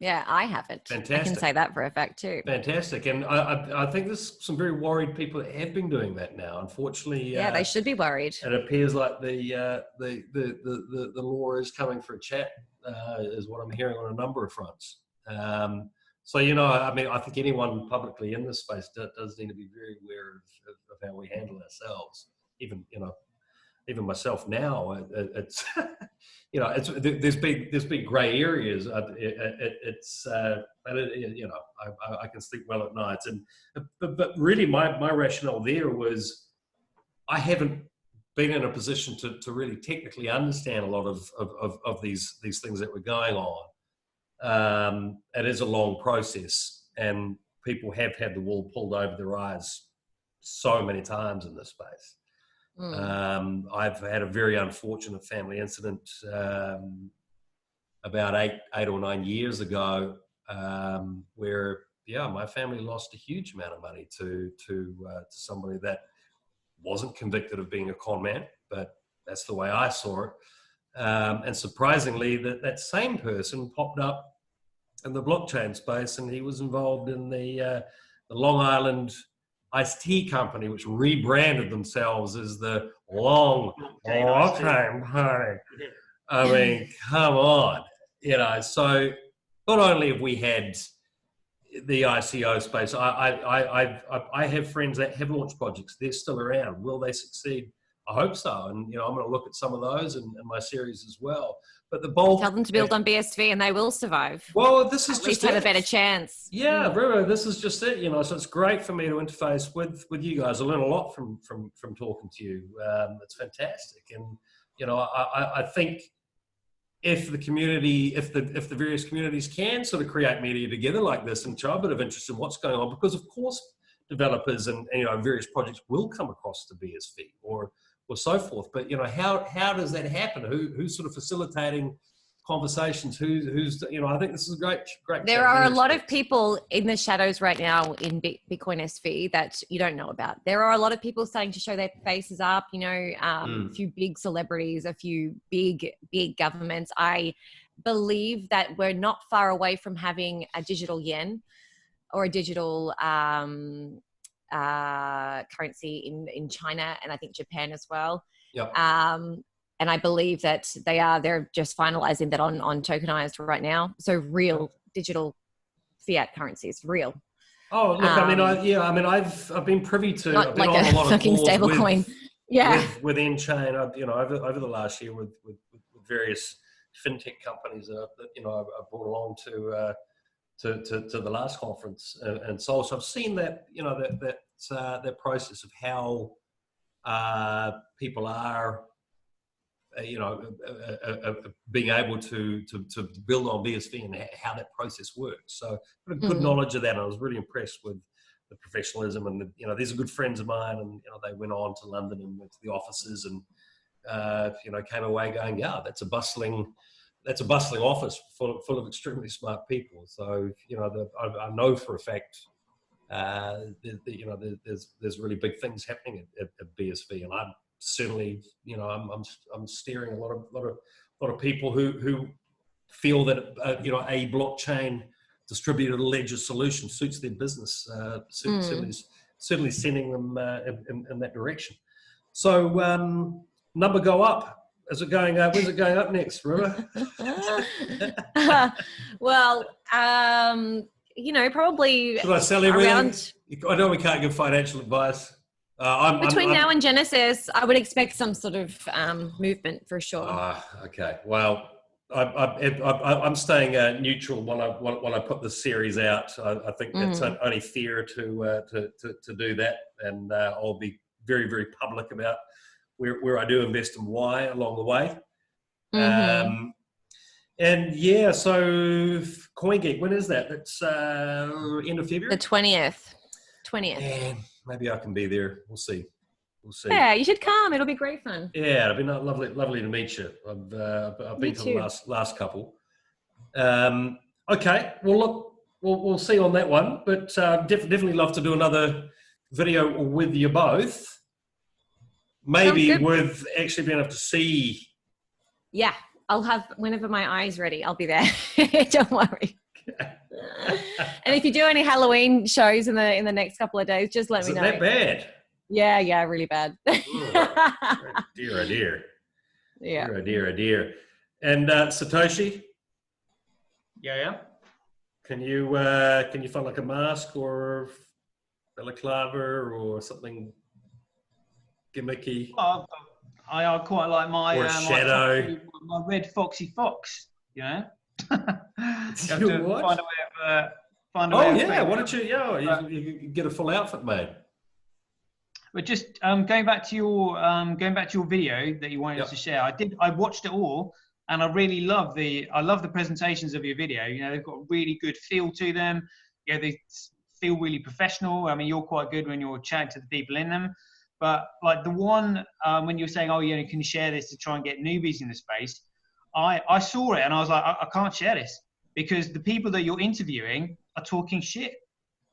Yeah, I haven't. Fantastic. I can say that for a fact too. Fantastic. And I think there's some very worried people that have been doing that now. Unfortunately, yeah, they should be worried. It appears like the law is coming for a chat, is what I'm hearing on a number of fronts. I think anyone publicly in this space does need to be very aware of how we handle ourselves. Even myself now, it's there's been grey areas. I can sleep well at nights, but really my rationale there was I haven't been in a position to really technically understand a lot of these things that were going on. It is a long process, and people have had the wool pulled over their eyes so many times in this space. I've had a very unfortunate family incident about eight or 9 years ago, where my family lost a huge amount of money to somebody that wasn't convicted of being a con man, but that's the way I saw it. And surprisingly, that same person popped up in the blockchain space, and he was involved in the Long Island iced tea company, which rebranded themselves as the Long Time Party. I mean, come on, So not only have we had the ICO space, I have friends that have launched projects. They're still around. Will they succeed? I hope so. And I'm going to look at some of those in my series as well. But the bulk, tell them to build on BSV, and they will survive. Well, this is at least have a better chance. Yeah, really, this is just it. So it's great for me to interface with you guys. I learn a lot from talking to you. It's fantastic, and I think if the community, if the various communities can sort of create media together like this and show a bit of interest in what's going on, because of course developers and various projects will come across to BSV or so forth. But how does that happen? Who's sort of facilitating conversations? Who's I think this is great. There are a lot of people in the shadows right now in Bitcoin SV that you don't know about. There are a lot of people starting to show their faces up. A few big celebrities, a few big governments. I believe that we're not far away from having a digital yen or a digital currency in China, and I think Japan as well. Yep. And I believe that they're just finalizing that on tokenized right now. So real digital fiat currencies, real. Oh, look, I've been privy to not like a fucking stable coin. Yeah. With in-chain, over the last year with various fintech companies that I brought along to the last conference and so I've seen that that process of how people are being able to build on BSV and how that process works. So good knowledge of that. I was really impressed with the professionalism, and these are good friends of mine, and they went on to London and went to the offices, and came away going, yeah, that's a bustling office full of extremely smart people. So I know for a fact there's really big things happening at BSV, and I'm certainly I'm steering a lot of people who feel that a blockchain distributed ledger solution suits their business. Certainly sending them in that direction. So number go up. Is it going up? Where's it going up next, River? Well, probably. Should I sell everything? I know we can't give financial advice. Between now and Genesis, I would expect some sort of movement for sure. Okay. Well, I'm staying neutral when I put the series out. I think it's only fair to do that, and I'll be very, very public about where I do invest and why along the way. And yeah, so CoinGeek, when is that? It's end of February? The 20th. Yeah, maybe I can be there. We'll see. Yeah, you should come. It'll be great fun. Yeah, it'll be lovely to meet you. I've been to the last couple. Okay, well look, we'll see on that one. But definitely love to do another video with you both. Maybe with actually being able to see. Yeah, I'll have whenever my eye's ready. I'll be there. Don't worry. And if you do any Halloween shows in the next couple of days, just let me know. Is it that bad? Yeah, really bad. Dear, oh dear. Yeah. Dear, oh dear. And Satoshi? Yeah. Can you find like a mask or balaclava or something gimmicky? Well, I quite like my or shadow. my red foxy fox. What? Find a way of yeah. Why don't you? Yeah, you get a full outfit made. But just going back to your video that you wanted us to share, I watched it all, and I really love the presentations of your video. They've got a really good feel to them. They feel really professional. I mean, you're quite good when you're chatting to the people in them. But like the one when you're saying, can you share this to try and get newbies in the space? I saw it and I was like, I can't share this because the people that you're interviewing are talking shit.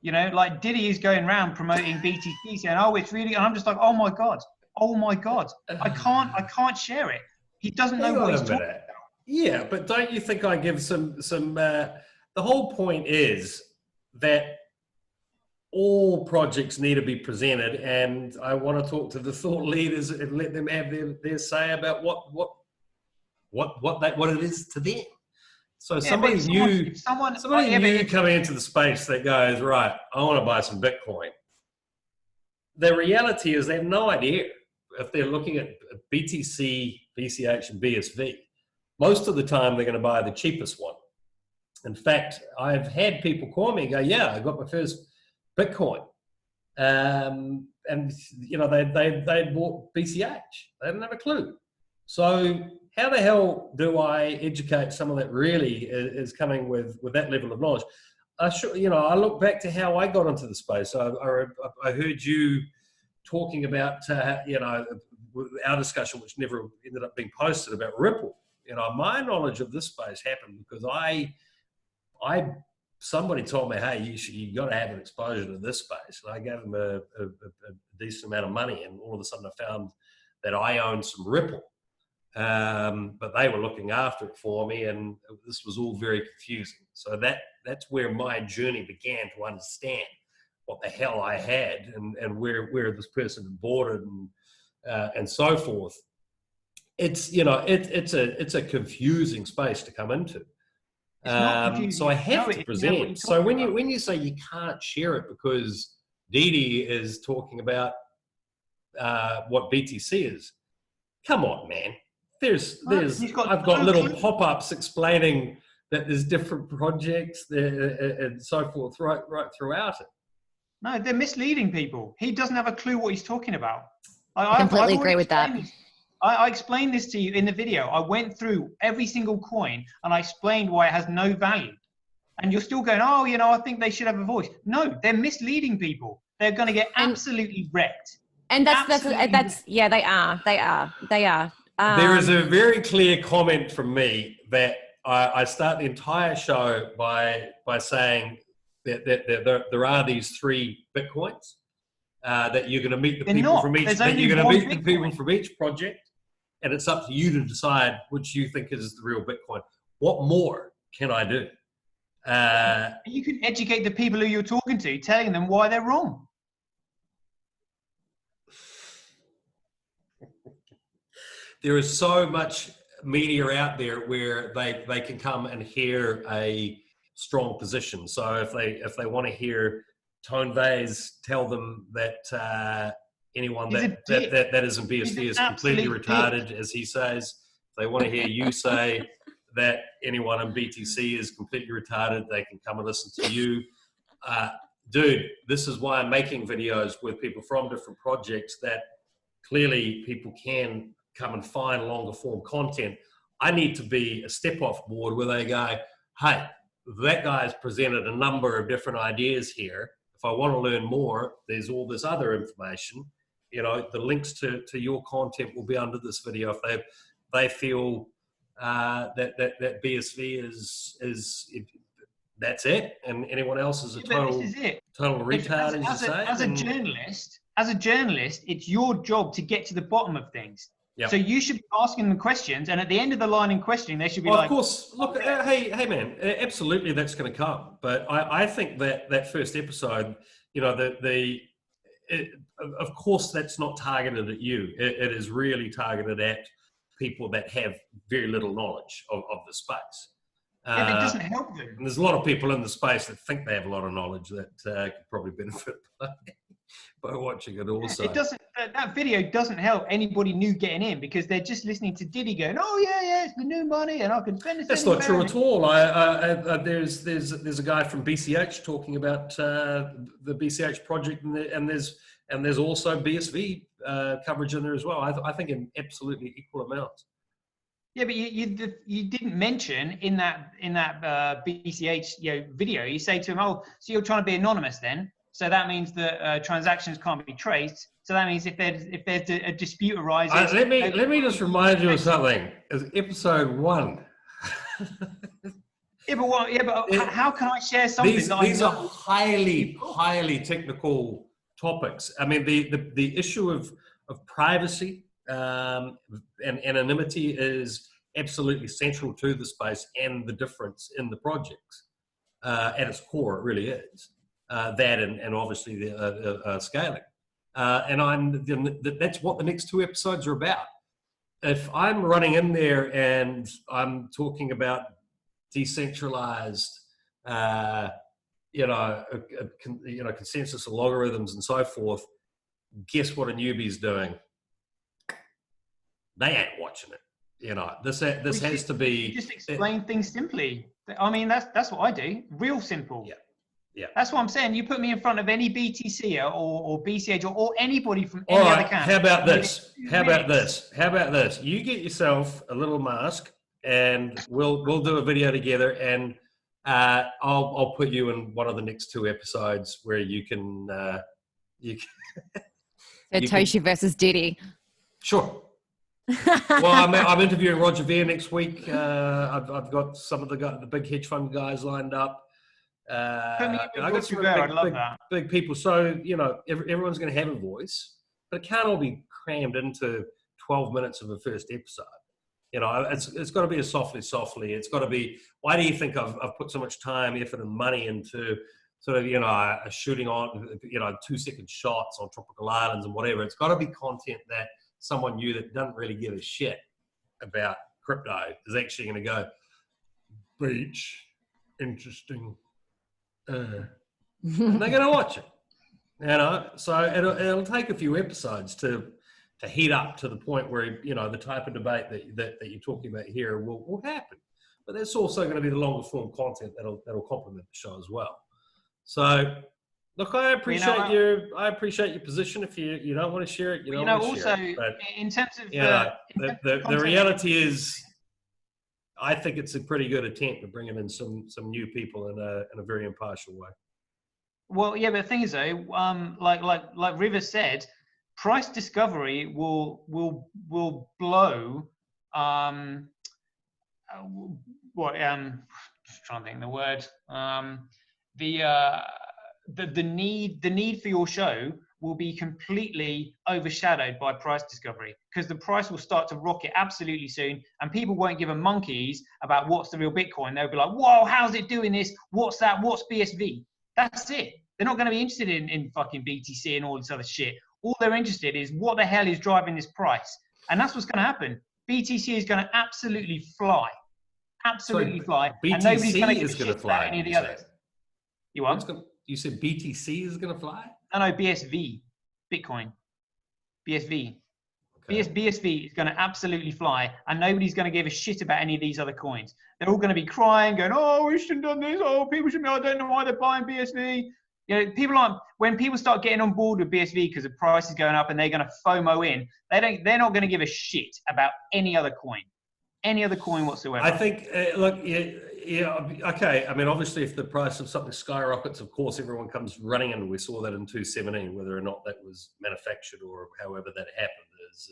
Like Diddy is going around promoting BTC saying, it's really, and I'm just like, oh my God. I can't share it. He doesn't know what he's talking about. Yeah, but don't you think I give some the whole point is that all projects need to be presented, and I want to talk to the thought leaders and let them have their say about what it is to them. So somebody new coming into the space that goes, right, I want to buy some Bitcoin. The reality is they have no idea if they're looking at BTC, BCH, and BSV. Most of the time they're going to buy the cheapest one. In fact, I've had people call me and go, yeah, I got my first Bitcoin. And they bought BCH. They didn't have a clue. So how the hell do I educate someone that really is coming with that level of knowledge? I look back to how I got into the space. I heard you talking about, our discussion, which never ended up being posted, about Ripple. My knowledge of this space happened because somebody told me, hey, you got to have an exposure to this space. And I gave them a decent amount of money, and all of a sudden I found that I owned some Ripple. But they were looking after it for me, and this was all very confusing. So that's where my journey began, to understand what the hell I had and where this person had bought it and so forth. It's a confusing space to come into. So I have to present. So when you say you can't share it because Didi is talking about what BTC is, come on, man. I've got little pop-ups explaining that there's different projects there and so forth right throughout it. No, they're misleading people. He doesn't have a clue what he's talking about. I completely agree with that. I explained this to you in the video. I went through every single coin and I explained why it has no value. And you're still going, oh, I think they should have a voice. No, they're misleading people. They're going to get absolutely wrecked. And that's yeah, they are. There is a very clear comment from me that I start the entire show by saying that there are these 3 Bitcoins, that you're going to meet the people from each. That you're going to meet the people from each project, and it's up to you to decide which you think is the real Bitcoin. What more can I do? You can educate the people who you're talking to, telling them why they're wrong. There is so much media out there where they can come and hear a strong position. So if they want to hear Tone Vase tell them that anyone that is in BSV is completely retarded, as he says, if they want to hear you say that anyone in BTC is completely retarded, they can come and listen to you. Dude, this is why I'm making videos with people from different projects, that clearly people can come and find longer form content. I need to be a step off board where they go, hey, that guy's presented a number of different ideas here. If I want to learn more, there's all this other information. The links to your content will be under this video. If they feel that BSV is that's it, and anyone else is a total retard, as a journalist, it's your job to get to the bottom of things. Yep. So you should be asking them questions, and at the end of the line in questioning, they should be like, of course, look, hey man, absolutely that's going to come. But I think that first episode, of course that's not targeted at you. It is really targeted at people that have very little knowledge of the space. Yeah, it doesn't help them. And there's a lot of people in the space that think they have a lot of knowledge that could probably benefit by watching it also. It doesn't. That video doesn't help anybody new getting in, because they're just listening to Diddy going, "Oh yeah, it's the new money, and I can spend it." That's not true at all. There's a guy from BCH talking about the BCH project, and there's also BSV coverage in there as well. I think in absolutely equal amounts. Yeah, but you didn't mention in that BCH video. You say to him, "Oh, so you're trying to be anonymous then? So that means that transactions can't be traced. So that means if there's a dispute arises." Let me just remind you of something. It's episode 1. But how can I share something? These are highly technical topics. I mean, the issue of privacy and anonymity is absolutely central to the space and the difference in the projects. At its core, it really is. That and obviously the scaling. That's what the next 2 episodes are about. If I'm running in there and I'm talking about decentralized, consensus of logarithms and so forth, guess what a newbie's doing? They ain't watching it. This has to be. Just explain things simply. I mean, that's what I do. Real simple. Yeah. Yeah. That's what I'm saying. You put me in front of any BTC or BCH or anybody from any other camp. How about this? How about this? You get yourself a little mask, and we'll do a video together, and I'll put you in one of the next 2 episodes where you can Satoshi versus Diddy. Sure. Well, I'm interviewing Roger Ver next week. I've got some of the big hedge fund guys lined up. I got some big people. So, everyone's going to have a voice, but it can't all be crammed into 12 minutes of a first episode. It's got to be a softly. It's got to be, why do you think I've put so much time, effort, and money into sort of, shooting on, 2-second shots on tropical islands and whatever? It's got to be content that someone new that doesn't really give a shit about crypto is actually going to go, beach, interesting. And they're going to watch it, so it'll take a few episodes to heat up to the point where the type of debate that you're talking about here will happen. But there's also going to be the longer form content that'll complement the show as well. So Look, I appreciate your position. If you don't want to share it, you don't want to share it. But in terms of the reality is, I think it's a pretty good attempt at bringing in some new people in a very impartial way. Well, yeah, but the thing is though, like River said, price discovery will blow. Just trying to think of the word. The need for your show will be completely overshadowed by price discovery, because the price will start to rocket absolutely soon, and people won't give a monkeys about what's the real Bitcoin. They'll be like, whoa, how's it doing this? What's that? What's BSV? That's it. They're not going to be interested in fucking BTC and all this other shit. All they're interested is what the hell is driving this price. And that's what's going to happen. BTC is going to absolutely fly. Absolutely fly. BTC and nobody's going to give is going to fly. Any of the others. You what? You said BTC is going to fly? No, BSV. Bitcoin. BSV. Okay. BSV is going to absolutely fly, and nobody's going to give a shit about any of these other coins. They're all going to be crying, going, "Oh, we shouldn't have done this. Oh, people shouldn't. I don't know why they're buying BSV." You know, when people start getting on board with BSV because the price is going up and they're going to FOMO in, they're not going to give a shit about any other coin whatsoever. I think, look, yeah, okay. I mean, obviously, if the price of something skyrockets, of course, everyone comes running in. We saw that in 2017. Whether or not that was manufactured or however that happened is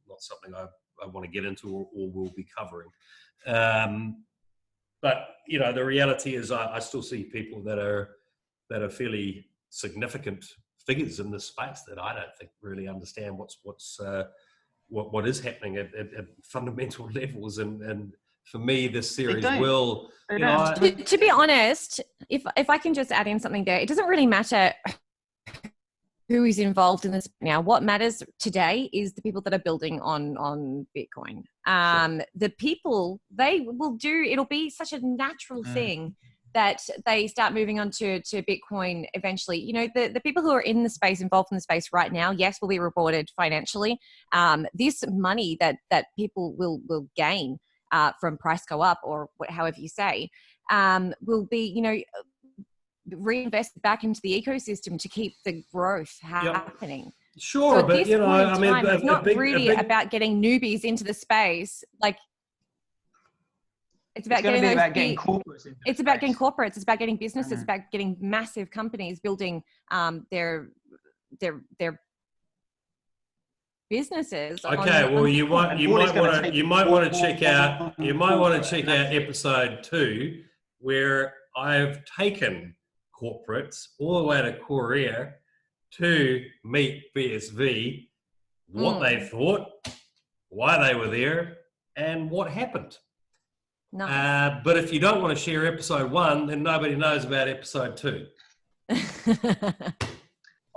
not something I want to get into or will be covering. But the reality is, I still see people that are fairly significant figures in this space that I don't think really understand what is happening at fundamental levels. And for me, this series will. To be honest, if I can just add in something there, it doesn't really matter who is involved in this now. What matters today is the people that are building on Bitcoin. Sure. The people, they will do. It'll be such a natural thing that they start moving on to Bitcoin eventually. The people who are in the space, involved in the space right now, yes, will be rewarded financially. This money that people will gain from price go up or however you say, will be, reinvested back into the ecosystem to keep the growth happening. Sure, so but it's not really about getting newbies into the space. Like, it's about getting corporates. It's about getting corporates. It's about getting businesses. It's about getting massive companies building their businesses. Okay, well, you might want to check out episode 2, where I've taken corporates all the way to Korea to meet BSV, what they thought, why they were there, and what happened. Nice. But if you don't want to share episode 1, then nobody knows about episode 2.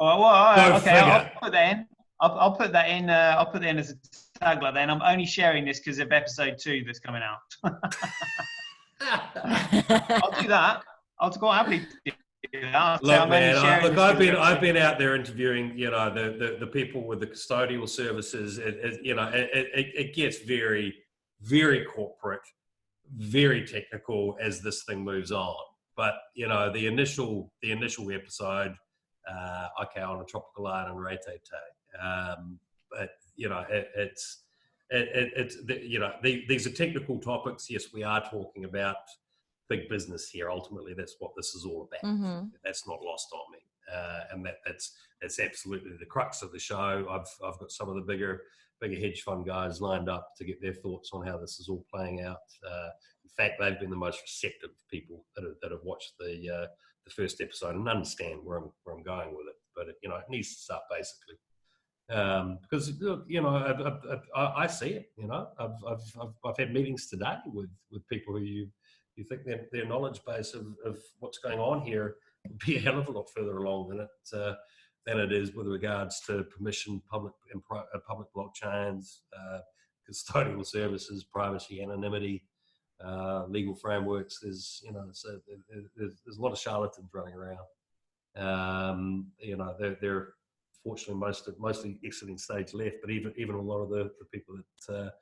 I'll put that in. I'll put that in. I'll put that in as a tagline. Then I'm only sharing this because of episode 2 that's coming out. I'll do that. I'll go happily do that. Look, man. I've been out there interviewing, the people with the custodial services. It gets very, very corporate, very technical as this thing moves on. But the initial episode, on a tropical island, Wright. But these are technical topics. Yes, we are talking about big business here. Ultimately, that's what this is all about. Mm-hmm. That's not lost on me, and that's absolutely the crux of the show. I've got some of the bigger hedge fund guys lined up to get their thoughts on how this is all playing out. In fact, they've been the most receptive people that have watched the first episode and understand where I'm going with it. But it needs to start basically. Because I see it. I've had meetings today with people who you think their knowledge base of what's going on here would be a hell of a lot further along than it is with regards to permission, public blockchains, custodial services, privacy, anonymity, legal frameworks. There's a lot of charlatans running around. They're fortunately mostly exiting stage left, but even a lot of the people that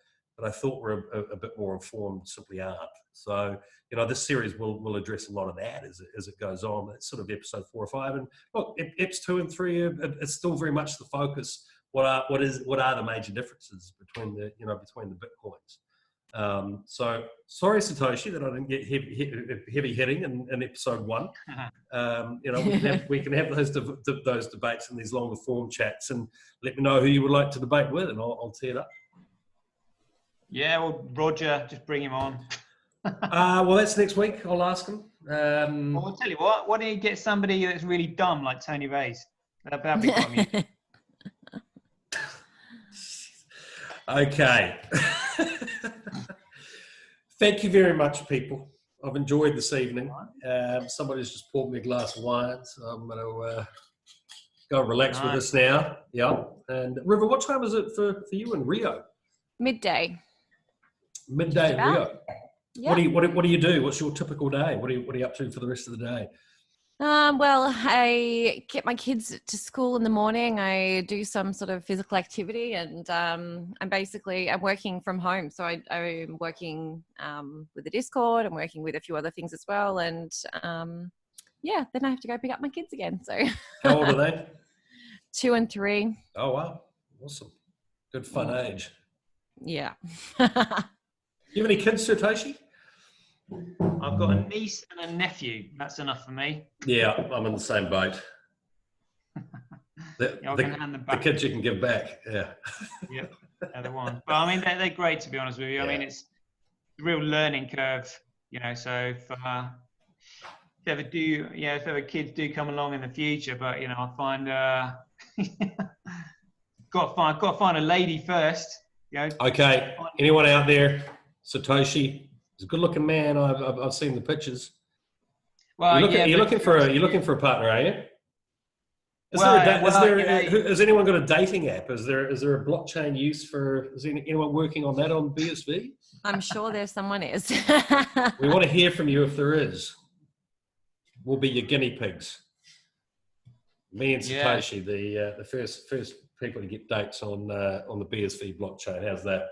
that I thought were a bit more informed simply aren't. So, you know, this series will address a lot of that as it goes on. It's sort of episode 4 or 5, and look, eps 2 and 3 it's still very much the focus. What are the major differences between the bitcoins? So sorry, Satoshi, that I didn't get heavy hitting in episode 1. You know, we can have those debates in these longer form chats, and let me know who you would like to debate with, and I'll tee it up. Yeah, well, Roger, just bring him on. Well, that's next week. I'll ask him. Well, I'll tell you what. Why don't you get somebody that's really dumb like Tony Vase? That'd be quite amusing. Okay. Thank you very much, people. I've enjoyed this evening. Somebody's just poured me a glass of wine, so I'm going to go relax with us now. Yeah. And River, what time is it for you in Rio? Midday In Rio. Yeah. What do you do? What's your typical day? What are you up to for the rest of the day? Well, I get my kids to school in the morning. I do some sort of physical activity, and I'm working from home. So I'm working with the Discord. I'm working with a few other things as well. And yeah, then I have to go pick up my kids again. So How old are they? 2 and 3. Oh, wow. Awesome. Good fun age. Yeah. You have any kids, Satoshi? I've got a niece and a nephew. That's enough for me. Yeah, I'm in the same boat. The kids you can give back. Yeah. Yeah, they're the one. But I mean, they're great, to be honest with you. Yeah. I mean, it's a real learning curve, you know. So if ever kids do come along in the future, but you know, I find got to find a lady first. You know. Okay. Anyone out there? Satoshi. He's a good-looking man. I've seen the pictures. Well, you're looking for a partner, are you? Has anyone got a dating app? Is there a blockchain use for? Is anyone working on that on BSV? I'm sure there's someone is. We want to hear from you if there is. We'll be your guinea pigs. Me and Satoshi, the first people to get dates on the BSV blockchain. How's that?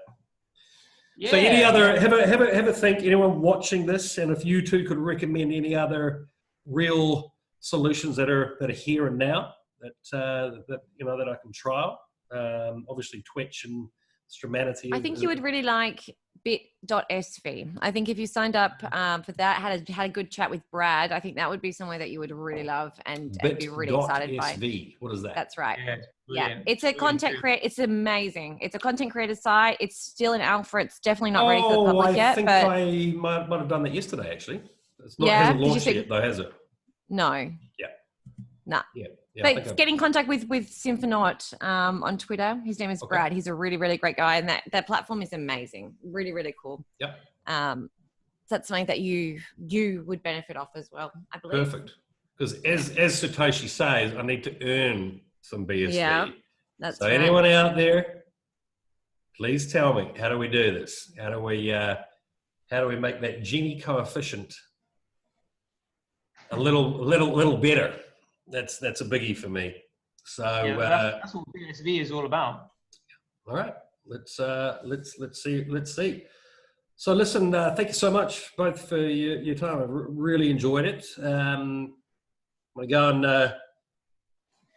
Yeah. So any other, have a think, anyone watching this, and if you two could recommend any other real solutions that are here and now that I can trial. Obviously Twitch and Stramanity. I think you would really like bit.sv. I think if you signed up for that, had a good chat with Brad, I think that would be somewhere that you would really love and be really excited by. What is that? That's right. Yeah, it's a content creator. It's amazing. It's a content creator site. It's still in alpha. It's definitely not ready for the public yet. I think I might have done that yesterday, actually. It hasn't launched yet, though, has it? No. Yeah. Nah. Yeah. But get in contact with Symphonaut on Twitter. His name is Brad. He's a really, really great guy, and that platform is amazing. Really, really cool. Yep. That's something that you would benefit off as well, I believe. Perfect. Because as Satoshi says, I need to earn some BSV. Yeah, that's right. Anyone out there, please tell me, how do we do this? How do we make that Gini coefficient a little better? That's a biggie for me. So that's what BSV is all about. All right, let's see. So listen, thank you so much both for your time. I really enjoyed it. I'm gonna go and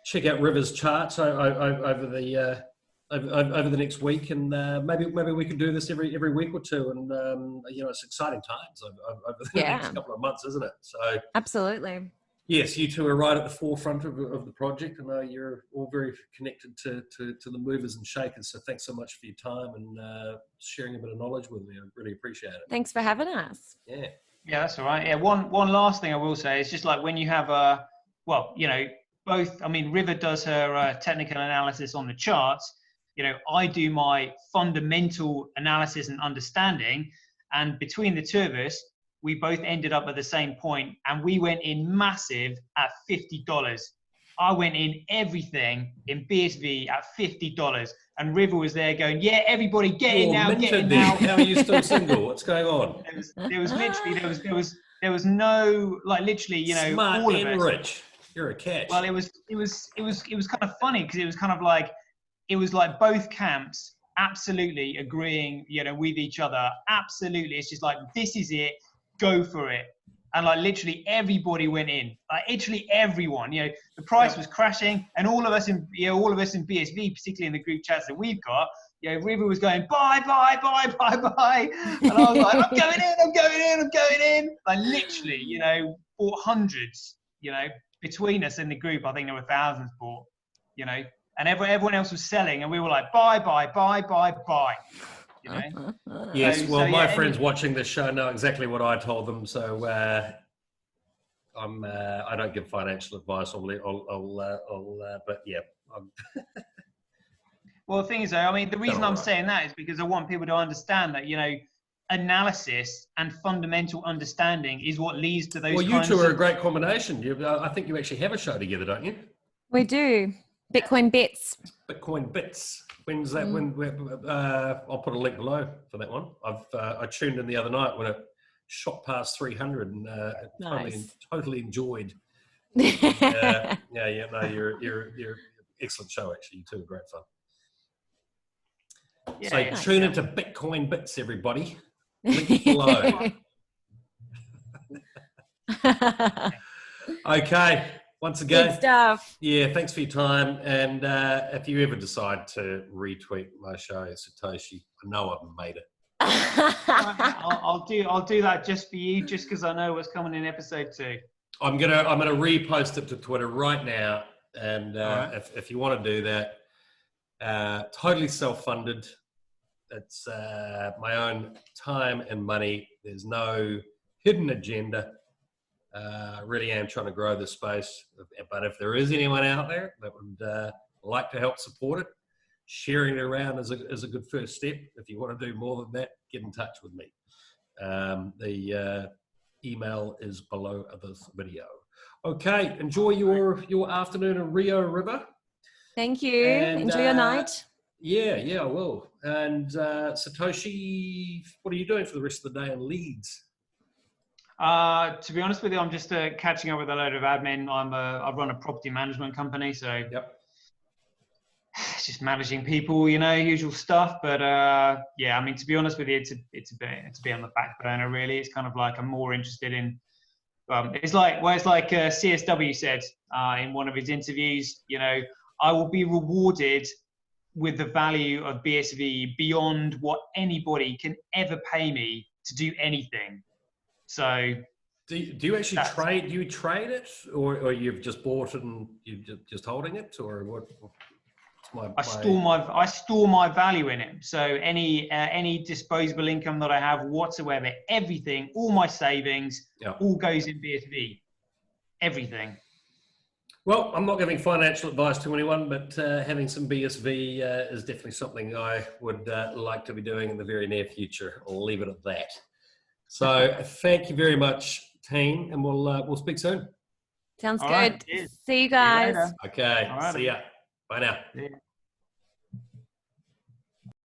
check out River's charts over the next week, and maybe we could do this every week or two. And it's exciting times over the next couple of months, isn't it? So absolutely. Yes, you two are right at the forefront of the project. I know you're all very connected to the movers and shakers. So thanks so much for your time and sharing a bit of knowledge with me. I really appreciate it. Thanks for having us. Yeah, that's all right. Yeah, one last thing I will say is just like when you have both. I mean, River does her technical analysis on the charts. You know, I do my fundamental analysis and understanding, and between the two of us, we both ended up at the same point, and we went in massive at $50. I went in everything in BSV at $50, and River was there going, "Yeah, everybody get in now, get in now." How are you still single? What's going on? There was no, like, literally, you know, smart all and of us. rich. You're a catch. Well, it was kind of funny because it was kind of like, it was like both camps absolutely agreeing, you know, with each other. Absolutely. It's just like, this is it, go for it. And like literally everybody went in, like literally everyone, you know, the price was crashing, and all of us in BSV, particularly in the group chats that we've got, you know, River was going, buy. And I was like, I'm going in. Like literally, you know, bought hundreds, you know, between us in the group. I think there were thousands bought, you know, and everyone else was selling, and we were like, buy. You know? Yes, well, my friends watching this show know exactly what I told them. So I don't give financial advice. But yeah. Well, the thing is, though, I mean, the reason I'm saying that is because I want people to understand that, you know, analysis and fundamental understanding is what leads to those. Well, you two are a great combination. I think you actually have a show together, don't you? We do. Bitcoin Bits. Bitcoin Bits. When's that? I'll put a link below for that one. I tuned in the other night when it shot past 300 and totally enjoyed. No, you're excellent show actually. You two are great fun. Yeah, so tune into Bitcoin Bits, everybody. Link below. Okay. Once again, good stuff. Yeah, thanks for your time. And if you ever decide to retweet my show, Satoshi, I know I've made it. I'll do that just for you, just because I know what's coming in episode 2. I'm gonna repost it to Twitter right now, and if you want to do that, totally self-funded. It's my own time and money. There's no hidden agenda. Really am trying to grow this space, but if there is anyone out there that would like to help support it, sharing it around is a good first step. If you want to do more than that, get in touch with me. The email is below this video. Okay, enjoy your afternoon in Rio River. Thank you. And, enjoy your night. Yeah, I will. And Satoshi, what are you doing for the rest of the day in Leeds? To be honest with you, I'm just catching up with a load of admin. I run a property management company, so it's just managing people, you know, usual stuff. But yeah, I mean, to be honest with you, it's a bit on the back burner, really. It's kind of like I'm more interested in. It's like CSW said in one of his interviews. You know, I will be rewarded with the value of BSV beyond what anybody can ever pay me to do anything. So, do you actually trade? Do you trade it, or you've just bought it and you're just holding it, or what? I store my value in it. So any disposable income that I have whatsoever, everything, all my savings, all goes in BSV. Everything. Well, I'm not giving financial advice to anyone, but having some BSV is definitely something I would like to be doing in the very near future. I'll leave it at that. So thank you very much, team, and we'll speak soon. Sounds good. See you guys. Okay. See ya. Bye now. Yeah.